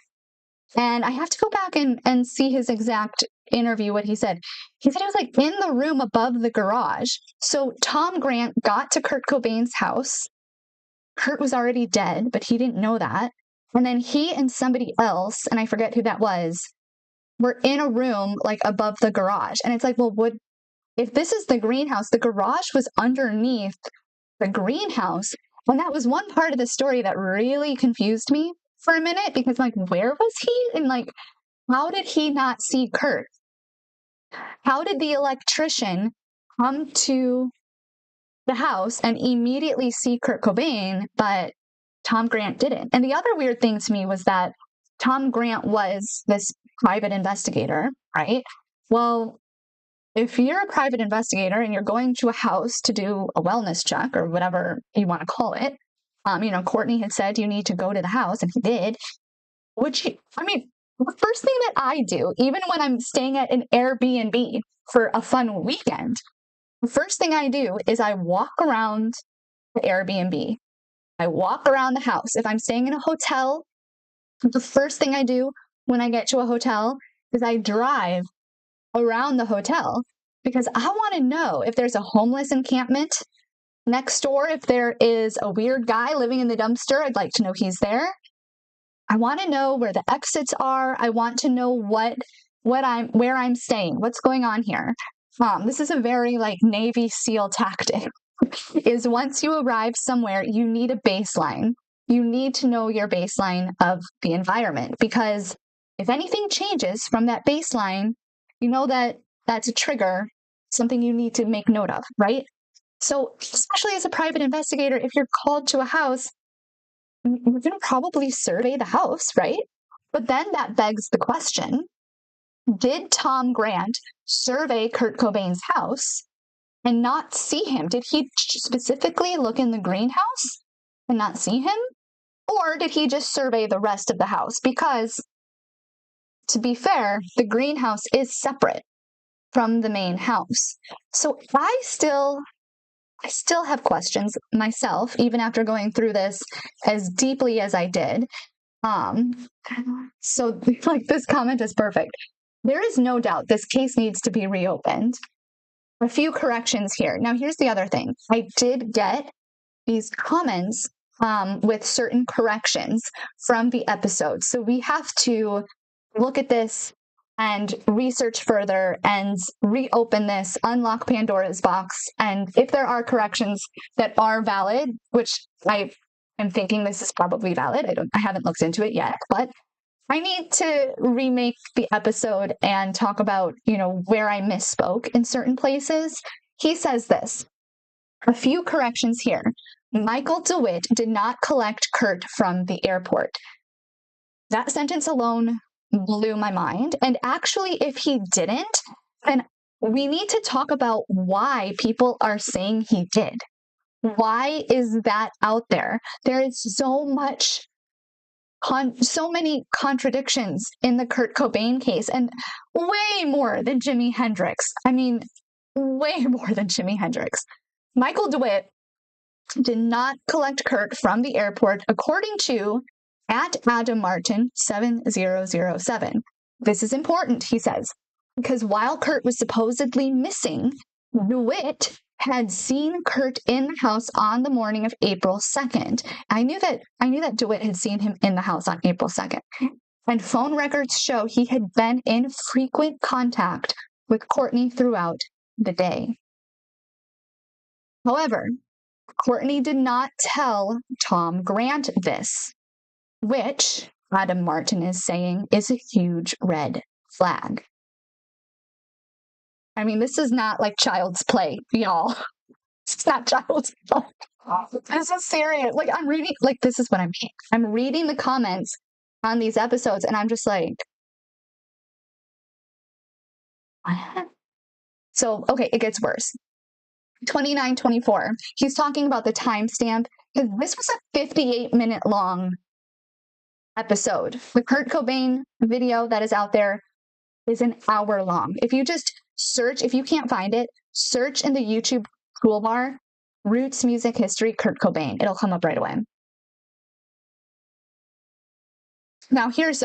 and I have to go back and see his exact interview, what he said. He said he was like in the room above the garage. So Tom Grant got to Kurt Cobain's house. Kurt was already dead, but he didn't know that. And then he and somebody else, and I forget who that was, were in a room like above the garage. And it's like, well, if this is the greenhouse, the garage was underneath the greenhouse. And that was one part of the story that really confused me for a minute, because like, where was he? And like, how did he not see Kurt? How did the electrician come to the house and immediately see Kurt Cobain, but Tom Grant didn't? And the other weird thing to me was that Tom Grant was this private investigator, right? Well, if you're a private investigator and you're going to a house to do a wellness check or whatever you want to call it, Courtney had said you need to go to the house, and he did. The first thing that I do, even when I'm staying at an Airbnb for a fun weekend, the first thing I do is I walk around the Airbnb. I walk around the house. If I'm staying in a hotel, the first thing I do when I get to a hotel is I drive around the hotel, because I want to know if there's a homeless encampment next door. If there is a weird guy living in the dumpster, I'd like to know he's there. I want to know where the exits are. I want to know where I'm staying. What's going on here? This is a very like Navy SEAL tactic. Is once you arrive somewhere, you need a baseline. You need to know your baseline of the environment, because if anything changes from that baseline, you know that's a trigger, something you need to make note of, right? So especially as a private investigator, if you're called to a house, you're going to probably survey the house, right? But then that begs the question, Did Tom Grant survey Kurt Cobain's house and not see him? Did he specifically look in the greenhouse and not see him? Or did he just survey the rest of the house? Because, to be fair, the greenhouse is separate from the main house. So I still have questions myself, even after going through this as deeply as I did. So like this comment is perfect. There is no doubt this case needs to be reopened. A few corrections here. Now, here's the other thing. I did get these comments with certain corrections from the episode. So we have to look at this and research further and reopen this, unlock Pandora's box. And if there are corrections that are valid, which I am thinking this is probably valid, I haven't looked into it yet, but I need to remake the episode and talk about, where I misspoke in certain places. He says this, a few corrections here. Michael DeWitt did not collect Kurt from the airport. That sentence alone blew my mind. And actually, if he didn't, then we need to talk about why people are saying he did. Why is that out there? There is so many contradictions in the Kurt Cobain case, and way more than Jimi Hendrix. I mean, way more than Jimi Hendrix. Michael DeWitt did not collect Kurt from the airport, according to @AdamMartin7007. This is important, he says, because while Kurt was supposedly missing, DeWitt had seen Kurt in the house on the morning of April 2nd. I knew that DeWitt had seen him in the house on April 2nd. And phone records show he had been in frequent contact with Courtney throughout the day. However, Courtney did not tell Tom Grant this, which Adam Martin is saying is a huge red flag. I mean, this is not like child's play, y'all. It's not child's play. This is serious. Like, I'm reading, like, this is what I'm reading. I'm reading the comments on these episodes, and I'm just like, what? So, okay, it gets worse. 29:24. He's talking about the timestamp, because this was a 58-minute long episode. The Kurt Cobain video that is out there is an hour long. If you just search, if you can't find it, search in the YouTube toolbar, Roots Music History Kurt Cobain. It'll come up right away. Now here's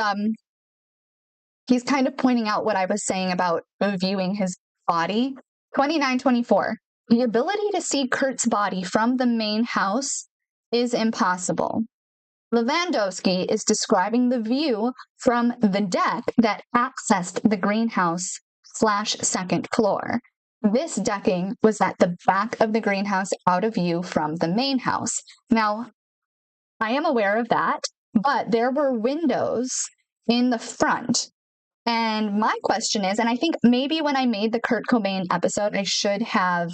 he's kind of pointing out what I was saying about viewing his body. 29:24. The ability to see Kurt's body from the main house is impossible. Lewandowski is describing the view from the deck that accessed the greenhouse/second floor. This decking was at the back of the greenhouse, out of view from the main house. Now, I am aware of that, but there were windows in the front. And my question is, and I think maybe when I made the Kurt Cobain episode, I should have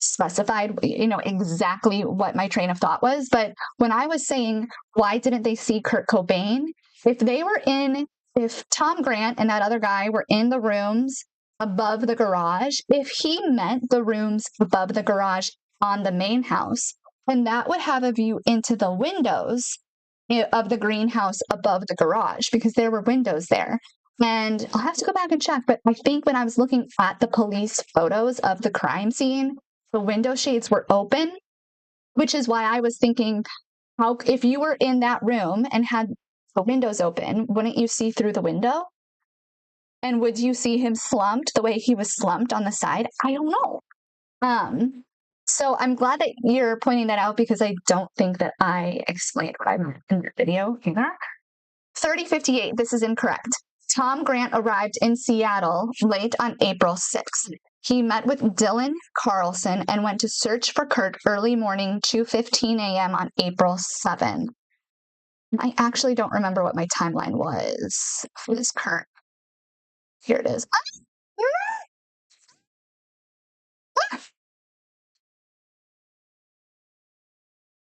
specified, exactly what my train of thought was. But when I was saying, why didn't they see Kurt Cobain? If Tom Grant and that other guy were in the rooms above the garage, if he meant the rooms above the garage on the main house, then that would have a view into the windows of the greenhouse above the garage, because there were windows there. And I'll have to go back and check, but I think when I was looking at the police photos of the crime scene, the window shades were open, which is why I was thinking, if you were in that room and had the windows open, wouldn't you see through the window? And would you see him slumped the way he was slumped on the side? I don't know. So I'm glad that you're pointing that out, because I don't think that I explained what I meant in the video either. 30:58, this is incorrect. Tom Grant arrived in Seattle late on April 6th. He met with Dylan Carlson and went to search for Kurt early morning, 2:15 a.m. on April 7th. I actually don't remember what my timeline was. What is Kurt? Here it is.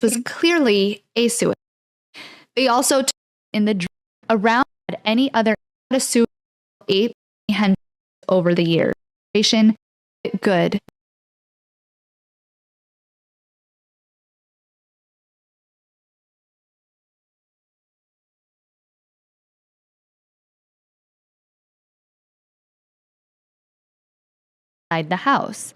Was clearly a suicide. They also took in the around any other suicide 8 and over the years. Good. Inside the house.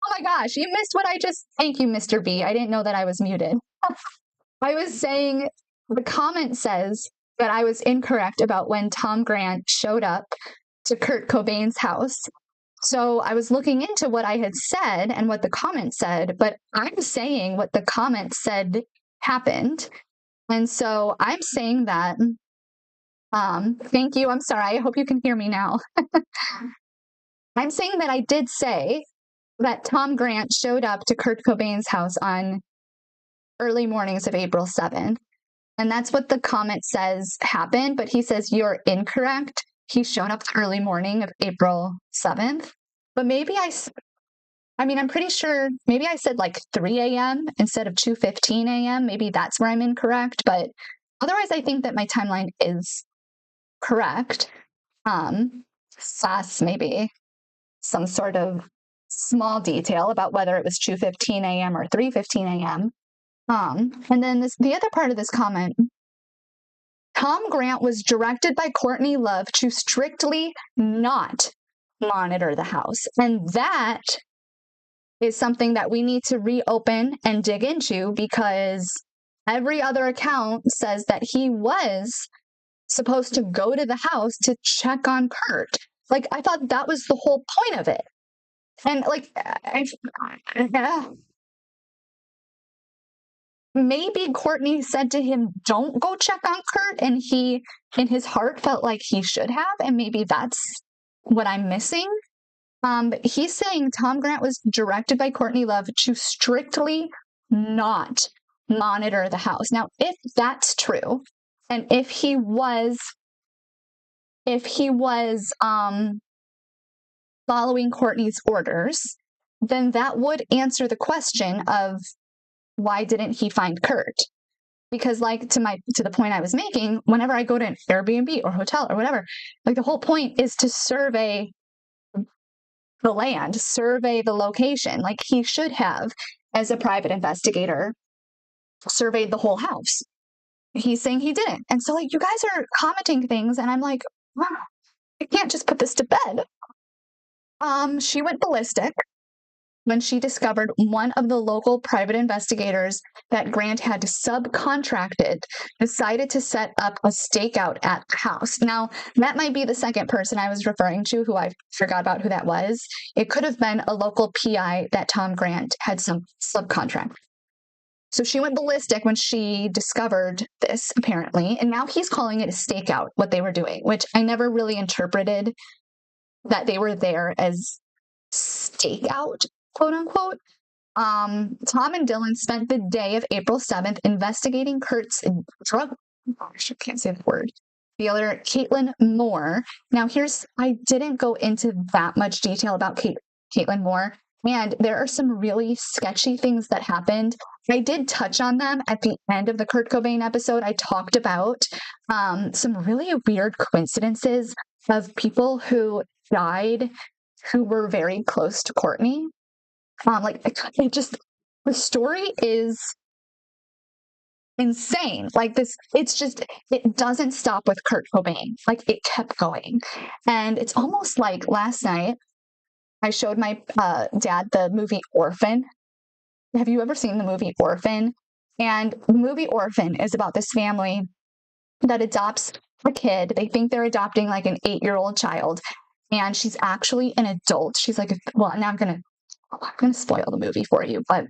Oh my gosh, you missed what I just. Thank you, Mr. B. I didn't know that I was muted. I was saying the comment says that I was incorrect about when Tom Grant showed up to Kurt Cobain's house. So I was looking into what I had said and what the comment said, but I'm saying what the comment said happened. And so I'm saying that. Thank you. I'm sorry. I hope you can hear me now. I'm saying that I did say that Tom Grant showed up to Kurt Cobain's house on early mornings of April 7th. And that's what the comment says happened, but he says you're incorrect. He showed up the early morning of April 7th. But maybe I'm pretty sure maybe I said like 3 a.m. instead of 2:15 a.m. Maybe that's where I'm incorrect, but otherwise I think that my timeline is correct. Slash maybe some sort of small detail about whether it was 2:15 a.m. or 3:15 a.m. And then the other part of this comment, Tom Grant was directed by Courtney Love to strictly not monitor the house. And that is something that we need to reopen and dig into because every other account says that he was supposed to go to the house to check on Kurt. Like, I thought that was the whole point of it. And like, maybe Courtney said to him, don't go check on Kurt. And he, in his heart, felt like he should have. And maybe that's what I'm missing. But he's saying Tom Grant was directed by Courtney Love to strictly not monitor the house. Now, if that's true, and if he was following Courtney's orders, then that would answer the question of why didn't he find Kurt? Because like to the point I was making, whenever I go to an Airbnb or hotel or whatever, like the whole point is to survey the land, survey the location. Like he should have, as a private investigator, surveyed the whole house. He's saying he didn't. And so like you guys are commenting things and I'm like, wow, I can't just put this to bed. She went ballistic when she discovered one of the local private investigators that Grant had subcontracted decided to set up a stakeout at the house. Now, that might be the second person I was referring to who I forgot about who that was. It could have been a local PI that Tom Grant had some subcontract. So she went ballistic when she discovered this, apparently, and now he's calling it a stakeout, what they were doing, which I never really interpreted that they were there as stakeout, quote unquote. Tom and Dylan spent the day of April 7th investigating Kurt's drug, I can't say the word, dealer, Caitlin Moore. Now I didn't go into that much detail about Caitlin Moore, and there are some really sketchy things that happened. I did touch on them at the end of the Kurt Cobain episode. I talked about some really weird coincidences of people who died who were very close to Courtney. The story is insane. Like this, it doesn't stop with Kurt Cobain. Like it kept going. And it's almost like last night, I showed my dad the movie Orphan. Have you ever seen the movie Orphan? And the movie Orphan is about this family that adopts a kid. They think they're adopting like an 8-year-old child, and she's actually an adult. She's like, well, now I'm gonna spoil the movie for you, but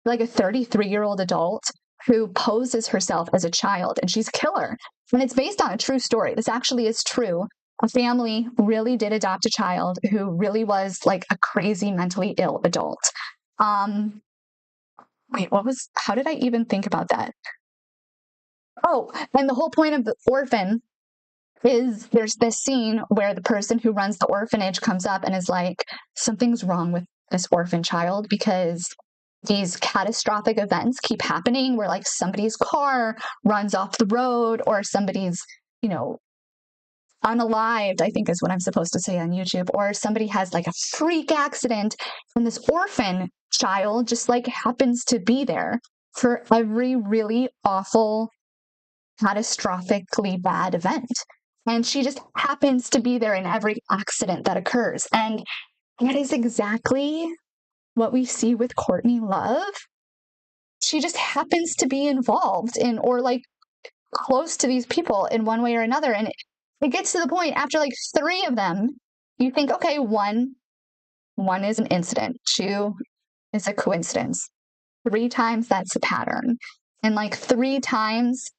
like a 33-year-old adult who poses herself as a child, and she's a killer. And it's based on a true story. This actually is true. A family really did adopt a child who really was like a crazy mentally ill adult. Wait, how did I even think about that? Oh, and the whole point of the Orphan is there's this scene where the person who runs the orphanage comes up and is like, something's wrong with this orphan child because these catastrophic events keep happening where like somebody's car runs off the road or somebody's, unalived, I think is what I'm supposed to say on YouTube, or somebody has like a freak accident and this orphan child just like happens to be there for every really awful, catastrophically bad event. And she just happens to be there in every accident that occurs. And that is exactly what we see with Courtney Love. She just happens to be involved in, or like close to these people in one way or another. And it gets to the point after like 3 of them, you think, okay, one is an incident, 2 is a coincidence. 3 times that's a pattern. And like 3 times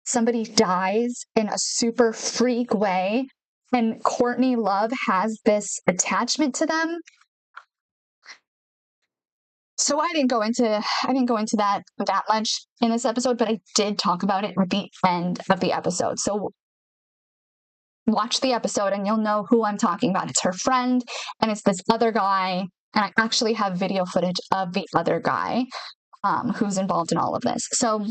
somebody dies in a super freak way, and Courtney Love has this attachment to them. So I didn't go into that much in this episode, but I did talk about it at the end of the episode. So watch the episode and you'll know who I'm talking about. It's her friend, and it's this other guy, and I actually have video footage of the other guy who's involved in all of this. So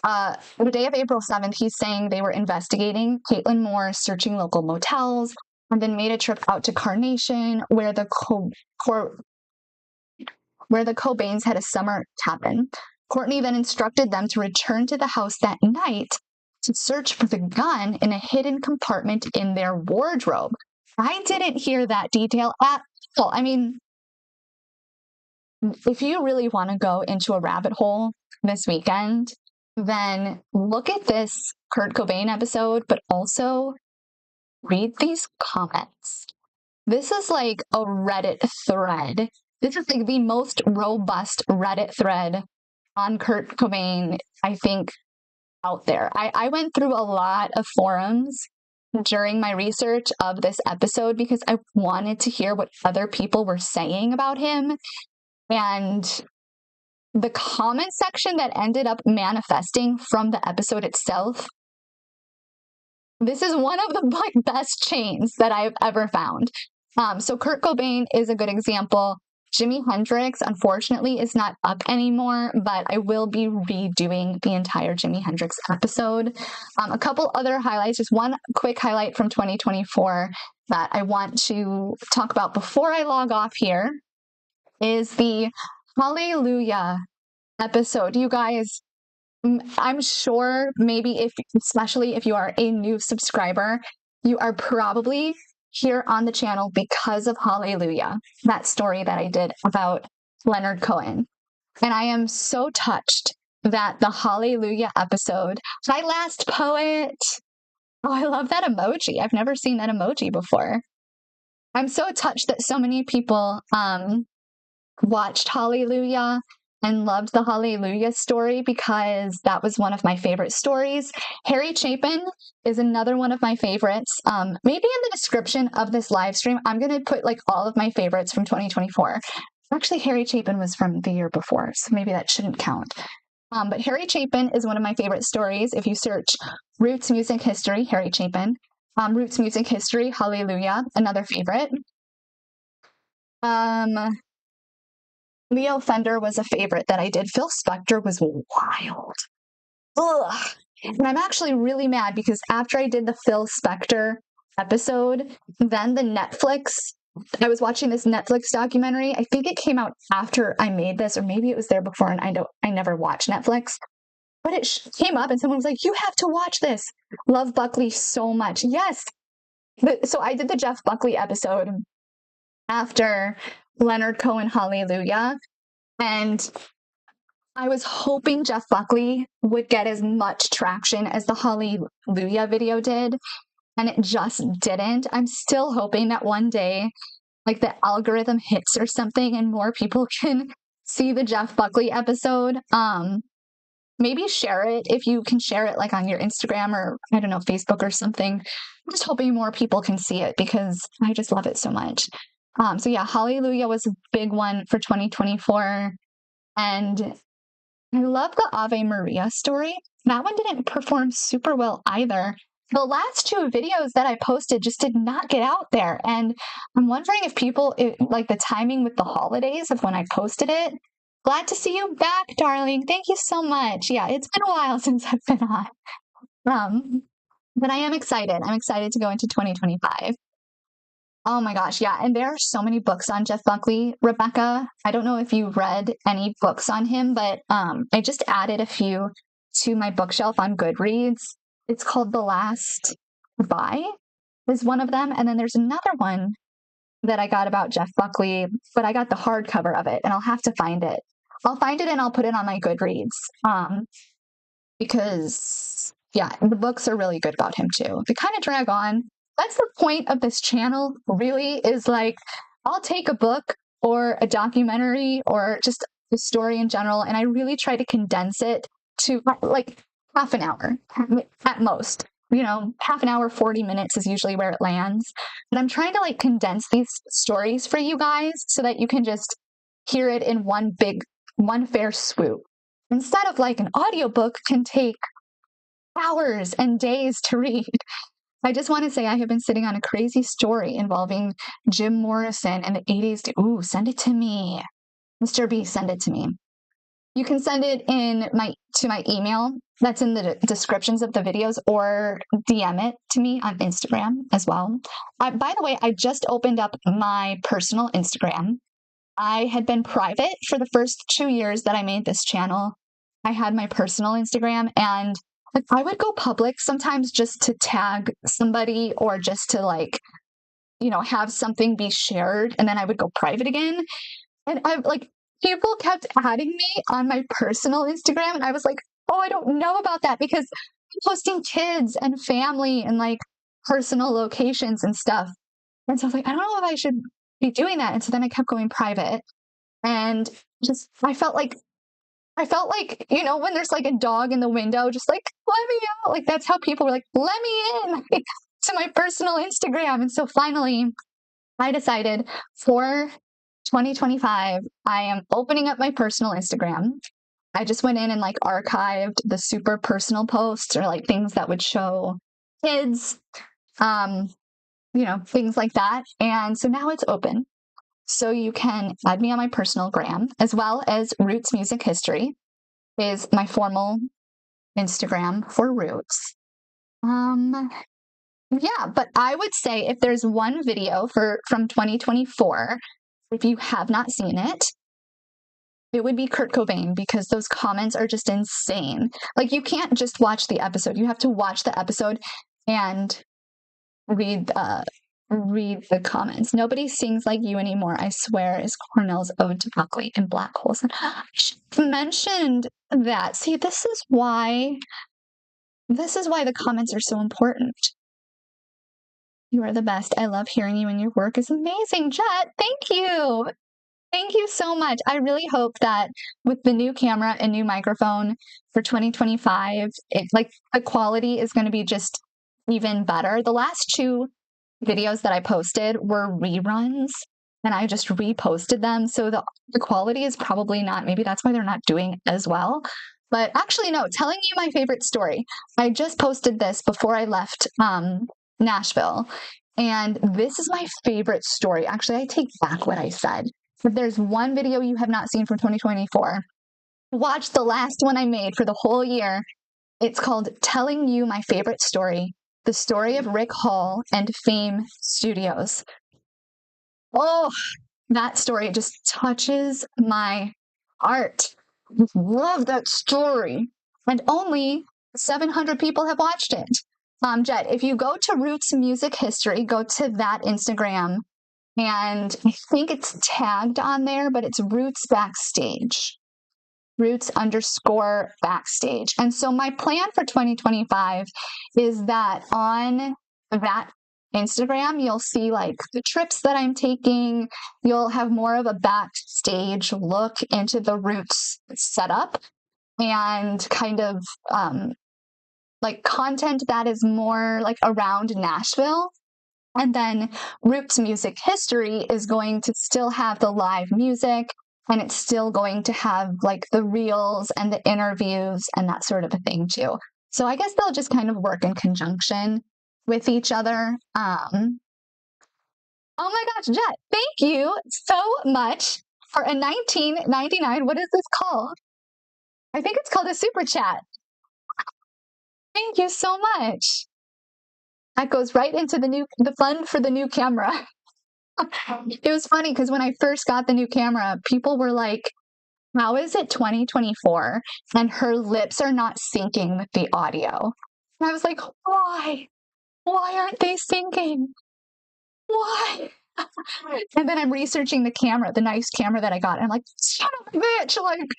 the day of April 7th, he's saying they were investigating Caitlin Moore, searching local motels, and then made a trip out to Carnation, where the Cobains had a summer cabin. Courtney then instructed them to return to the house that night to search for the gun in a hidden compartment in their wardrobe. I didn't hear that detail at all. I mean, if you really want to go into a rabbit hole this weekend, then look at this Kurt Cobain episode, but also read these comments. This is like a Reddit thread. This is like the most robust Reddit thread on Kurt Cobain, I think, out there. I went through a lot of forums during my research of this episode because I wanted to hear what other people were saying about him. And the comment section that ended up manifesting from the episode itself, this is one of the best chains that I've ever found. So Kurt Cobain is a good example. Jimi Hendrix, unfortunately, is not up anymore, but I will be redoing the entire Jimi Hendrix episode. A couple other highlights, just one quick highlight from 2024 that I want to talk about before I log off here is the Hallelujah episode. You guys, I'm sure maybe especially if you are a new subscriber, you are probably here on the channel because of Hallelujah, that story that I did about Leonard Cohen. And I am so touched that the Hallelujah episode, my last poet. Oh, I love that emoji. I've never seen that emoji before. I'm so touched that so many people watched Hallelujah and loved the Hallelujah story because that was one of my favorite stories. Harry Chapin is another one of my favorites. Maybe in the description of this live stream, I'm going to put like all of my favorites from 2024. Actually, Harry Chapin was from the year before, so maybe that shouldn't count. But Harry Chapin is one of my favorite stories. If you search Roots Music History, Harry Chapin, Roots Music History, Hallelujah, another favorite. Leo Fender was a favorite that I did. Phil Spector was wild. Ugh. And I'm actually really mad because after I did the Phil Spector episode, then I was watching this Netflix documentary. I think it came out after I made this, or maybe it was there before, and I never watched Netflix. but it came up and someone was like, you have to watch this. Love Buckley so much. Yes. So I did the Jeff Buckley episode after Leonard Cohen Hallelujah. And I was hoping Jeff Buckley would get as much traction as the Hallelujah video did. And it just didn't. I'm still hoping that one day, like, the algorithm hits or something and more people can see the Jeff Buckley episode. Maybe share it if you can share it, like, on your Instagram or, I don't know, Facebook or something. I'm just hoping more people can see it because I just love it so much. So yeah, Hallelujah was a big one for 2024. And I love the Ave Maria story. That one didn't perform super well either. The last two videos that I posted just did not get out there. And I'm wondering if people, like the timing with the holidays of when I posted it. Glad to see you back, darling. Thank you so much. Yeah, it's been a while since I've been on. But I am excited. I'm excited to go into 2025. Oh my gosh, yeah. And there are so many books on Jeff Buckley, Rebecca. I don't know if you read any books on him, but I just added a few to my bookshelf on Goodreads. It's called The Last Goodbye is one of them. And then there's another one that I got about Jeff Buckley, but I got the hardcover of it and I'll have to find it. I'll find it and I'll put it on my Goodreads because, yeah, the books are really good about him too. They kind of drag on. That's the point of this channel, really, is like, I'll take a book or a documentary or just a story in general, and I really try to condense it to like half an hour at most. You know, half an hour, 40 minutes is usually where it lands. But I'm trying to like condense these stories for you guys so that you can just hear it in one fair swoop. Instead of like an audiobook can take hours and days to read. I just want to say I have been sitting on a crazy story involving Jim Morrison and the 80s. Ooh, send it to me. Mr. B, send it to me. You can send it to my email that's in the descriptions of the videos, or DM it to me on Instagram as well. By the way, I just opened up my personal Instagram. I had been private for the first 2 years that I made this channel. I had my personal Instagram, and like, I would go public sometimes just to tag somebody or just to like, you know, have something be shared, and then I would go private again. And I like, people kept adding me on my personal Instagram, and I was like, oh, I don't know about that because I'm posting kids and family and like personal locations and stuff. And so I was like, I don't know if I should be doing that. And so then I kept going private, and just I felt like, you know, when there's like a dog in the window, just like, let me out. Like, that's how people were like, let me in to my personal Instagram. And so finally, I decided for 2025, I am opening up my personal Instagram. I just went in and like archived the super personal posts or like things that would show kids, you know, things like that. And so now it's open. So you can add me on my personal gram, as well as Roots Music History is my formal Instagram for Roots. Yeah, but I would say if there's one video from 2024, if you have not seen it, it would be Kurt Cobain, because those comments are just insane. Like, you can't just watch the episode. You have to watch the episode and read the comments. Nobody sings like you anymore, I swear, is Cornell's ode to Buckley and Black Holes. And I should have mentioned that. See, this is why the comments are so important. You are the best. I love hearing you, and your work is amazing, Jet. Thank you. Thank you so much. I really hope that with the new camera and new microphone for 2025, like the quality is going to be just even better. The last two videos that I posted were reruns, and I just reposted them. So the quality is probably not, maybe that's why they're not doing as well. But actually, no, telling you my favorite story. I just posted this before I left Nashville, and this is my favorite story. Actually, I take back what I said. If there's one video you have not seen from 2024, watch the last one I made for the whole year. It's called Telling You My Favorite Story, the story of Rick Hall and Fame Studios. Oh, that story just touches my heart. Love that story. and only 700 people have watched it. Jet, if you go to Roots Music History, go to that Instagram, and I think it's tagged on there, but it's Roots Backstage. Roots_backstage. And so my plan for 2025 is that on that Instagram, you'll see like the trips that I'm taking. You'll have more of a backstage look into the Roots setup and kind of like content that is more like around Nashville. And then Roots Music History is going to still have the live music, and it's still going to have like the reels and the interviews and that sort of a thing too. So I guess they'll just kind of work in conjunction with each other. Oh my gosh, Jet, thank you so much for a $19.99. What is this called? I think it's called a super chat. Thank you so much. That goes right into the fund for the new camera. It was funny because when I first got the new camera, people were like, how is it 2024 and her lips are not syncing with the audio? And I was like, why? Why aren't they syncing? Why? And then I'm researching the camera, the nice camera that I got. And I'm like, shut up, bitch. Like,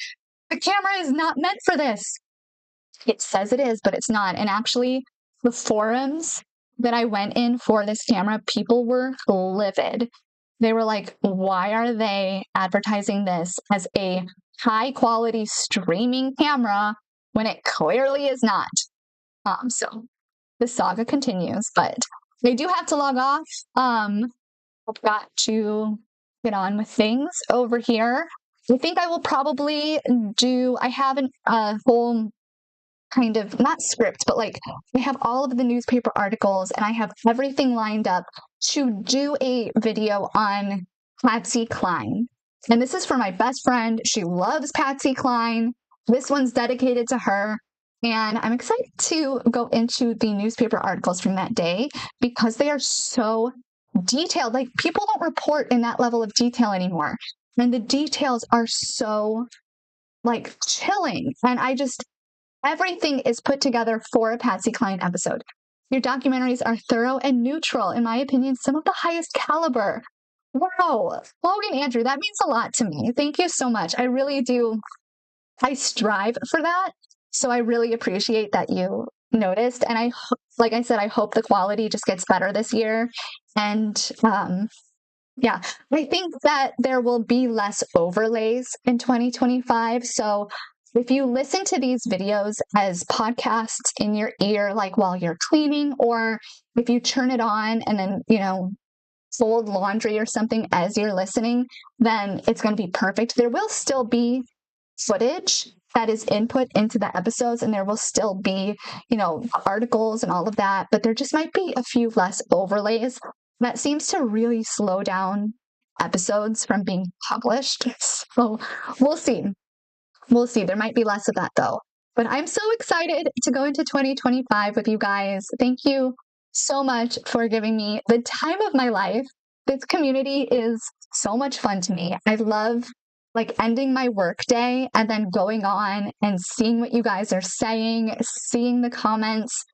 the camera is not meant for this. It says it is, but it's not. And actually, the forums that I went in for this camera, people were livid. They were like, why are they advertising this as a high quality streaming camera when it clearly is not? So the saga continues, but I do have to log off. I've got to get on with things over here. I think I will probably I have a whole kind of, not script, but like I have all of the newspaper articles and I have everything lined up to do a video on Patsy Cline. And this is for my best friend. She loves Patsy Cline. This one's dedicated to her. And I'm excited to go into the newspaper articles from that day because they are so detailed. Like, people don't report in that level of detail anymore. And the details are so like chilling. And everything is put together for a Patsy Cline episode. Your documentaries are thorough and neutral, in my opinion, some of the highest caliber. Wow. Logan Andrew, that means a lot to me. Thank you so much. I really do. I strive for that. So I really appreciate that you noticed. And like I said, I hope the quality just gets better this year. And yeah, I think that there will be less overlays in 2025. So if you listen to these videos as podcasts in your ear, like while you're cleaning, or if you turn it on and then, fold laundry or something as you're listening, then it's going to be perfect. There will still be footage that is input into the episodes, and there will still be, articles and all of that, but there just might be a few less overlays. That seems to really slow down episodes from being published. So we'll see. We'll see. There might be less of that though. But I'm so excited to go into 2025 with you guys. Thank you so much for giving me the time of my life. This community is so much fun to me. I love like ending my work day and then going on and seeing what you guys are saying, seeing the comments.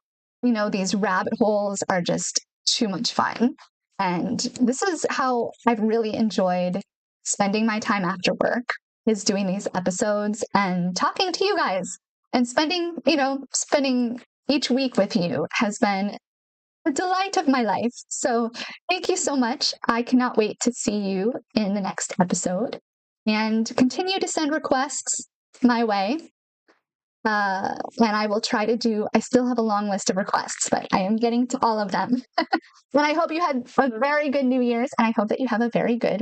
These rabbit holes are just too much fun. And this is how I've really enjoyed spending my time after work, is doing these episodes and talking to you guys, and spending each week with you has been the delight of my life. So thank you so much. I cannot wait to see you in the next episode, and continue to send requests my way. And I will try to I still have a long list of requests, but I am getting to all of them. And I hope you had a very good New Year's, and I hope that you have a very good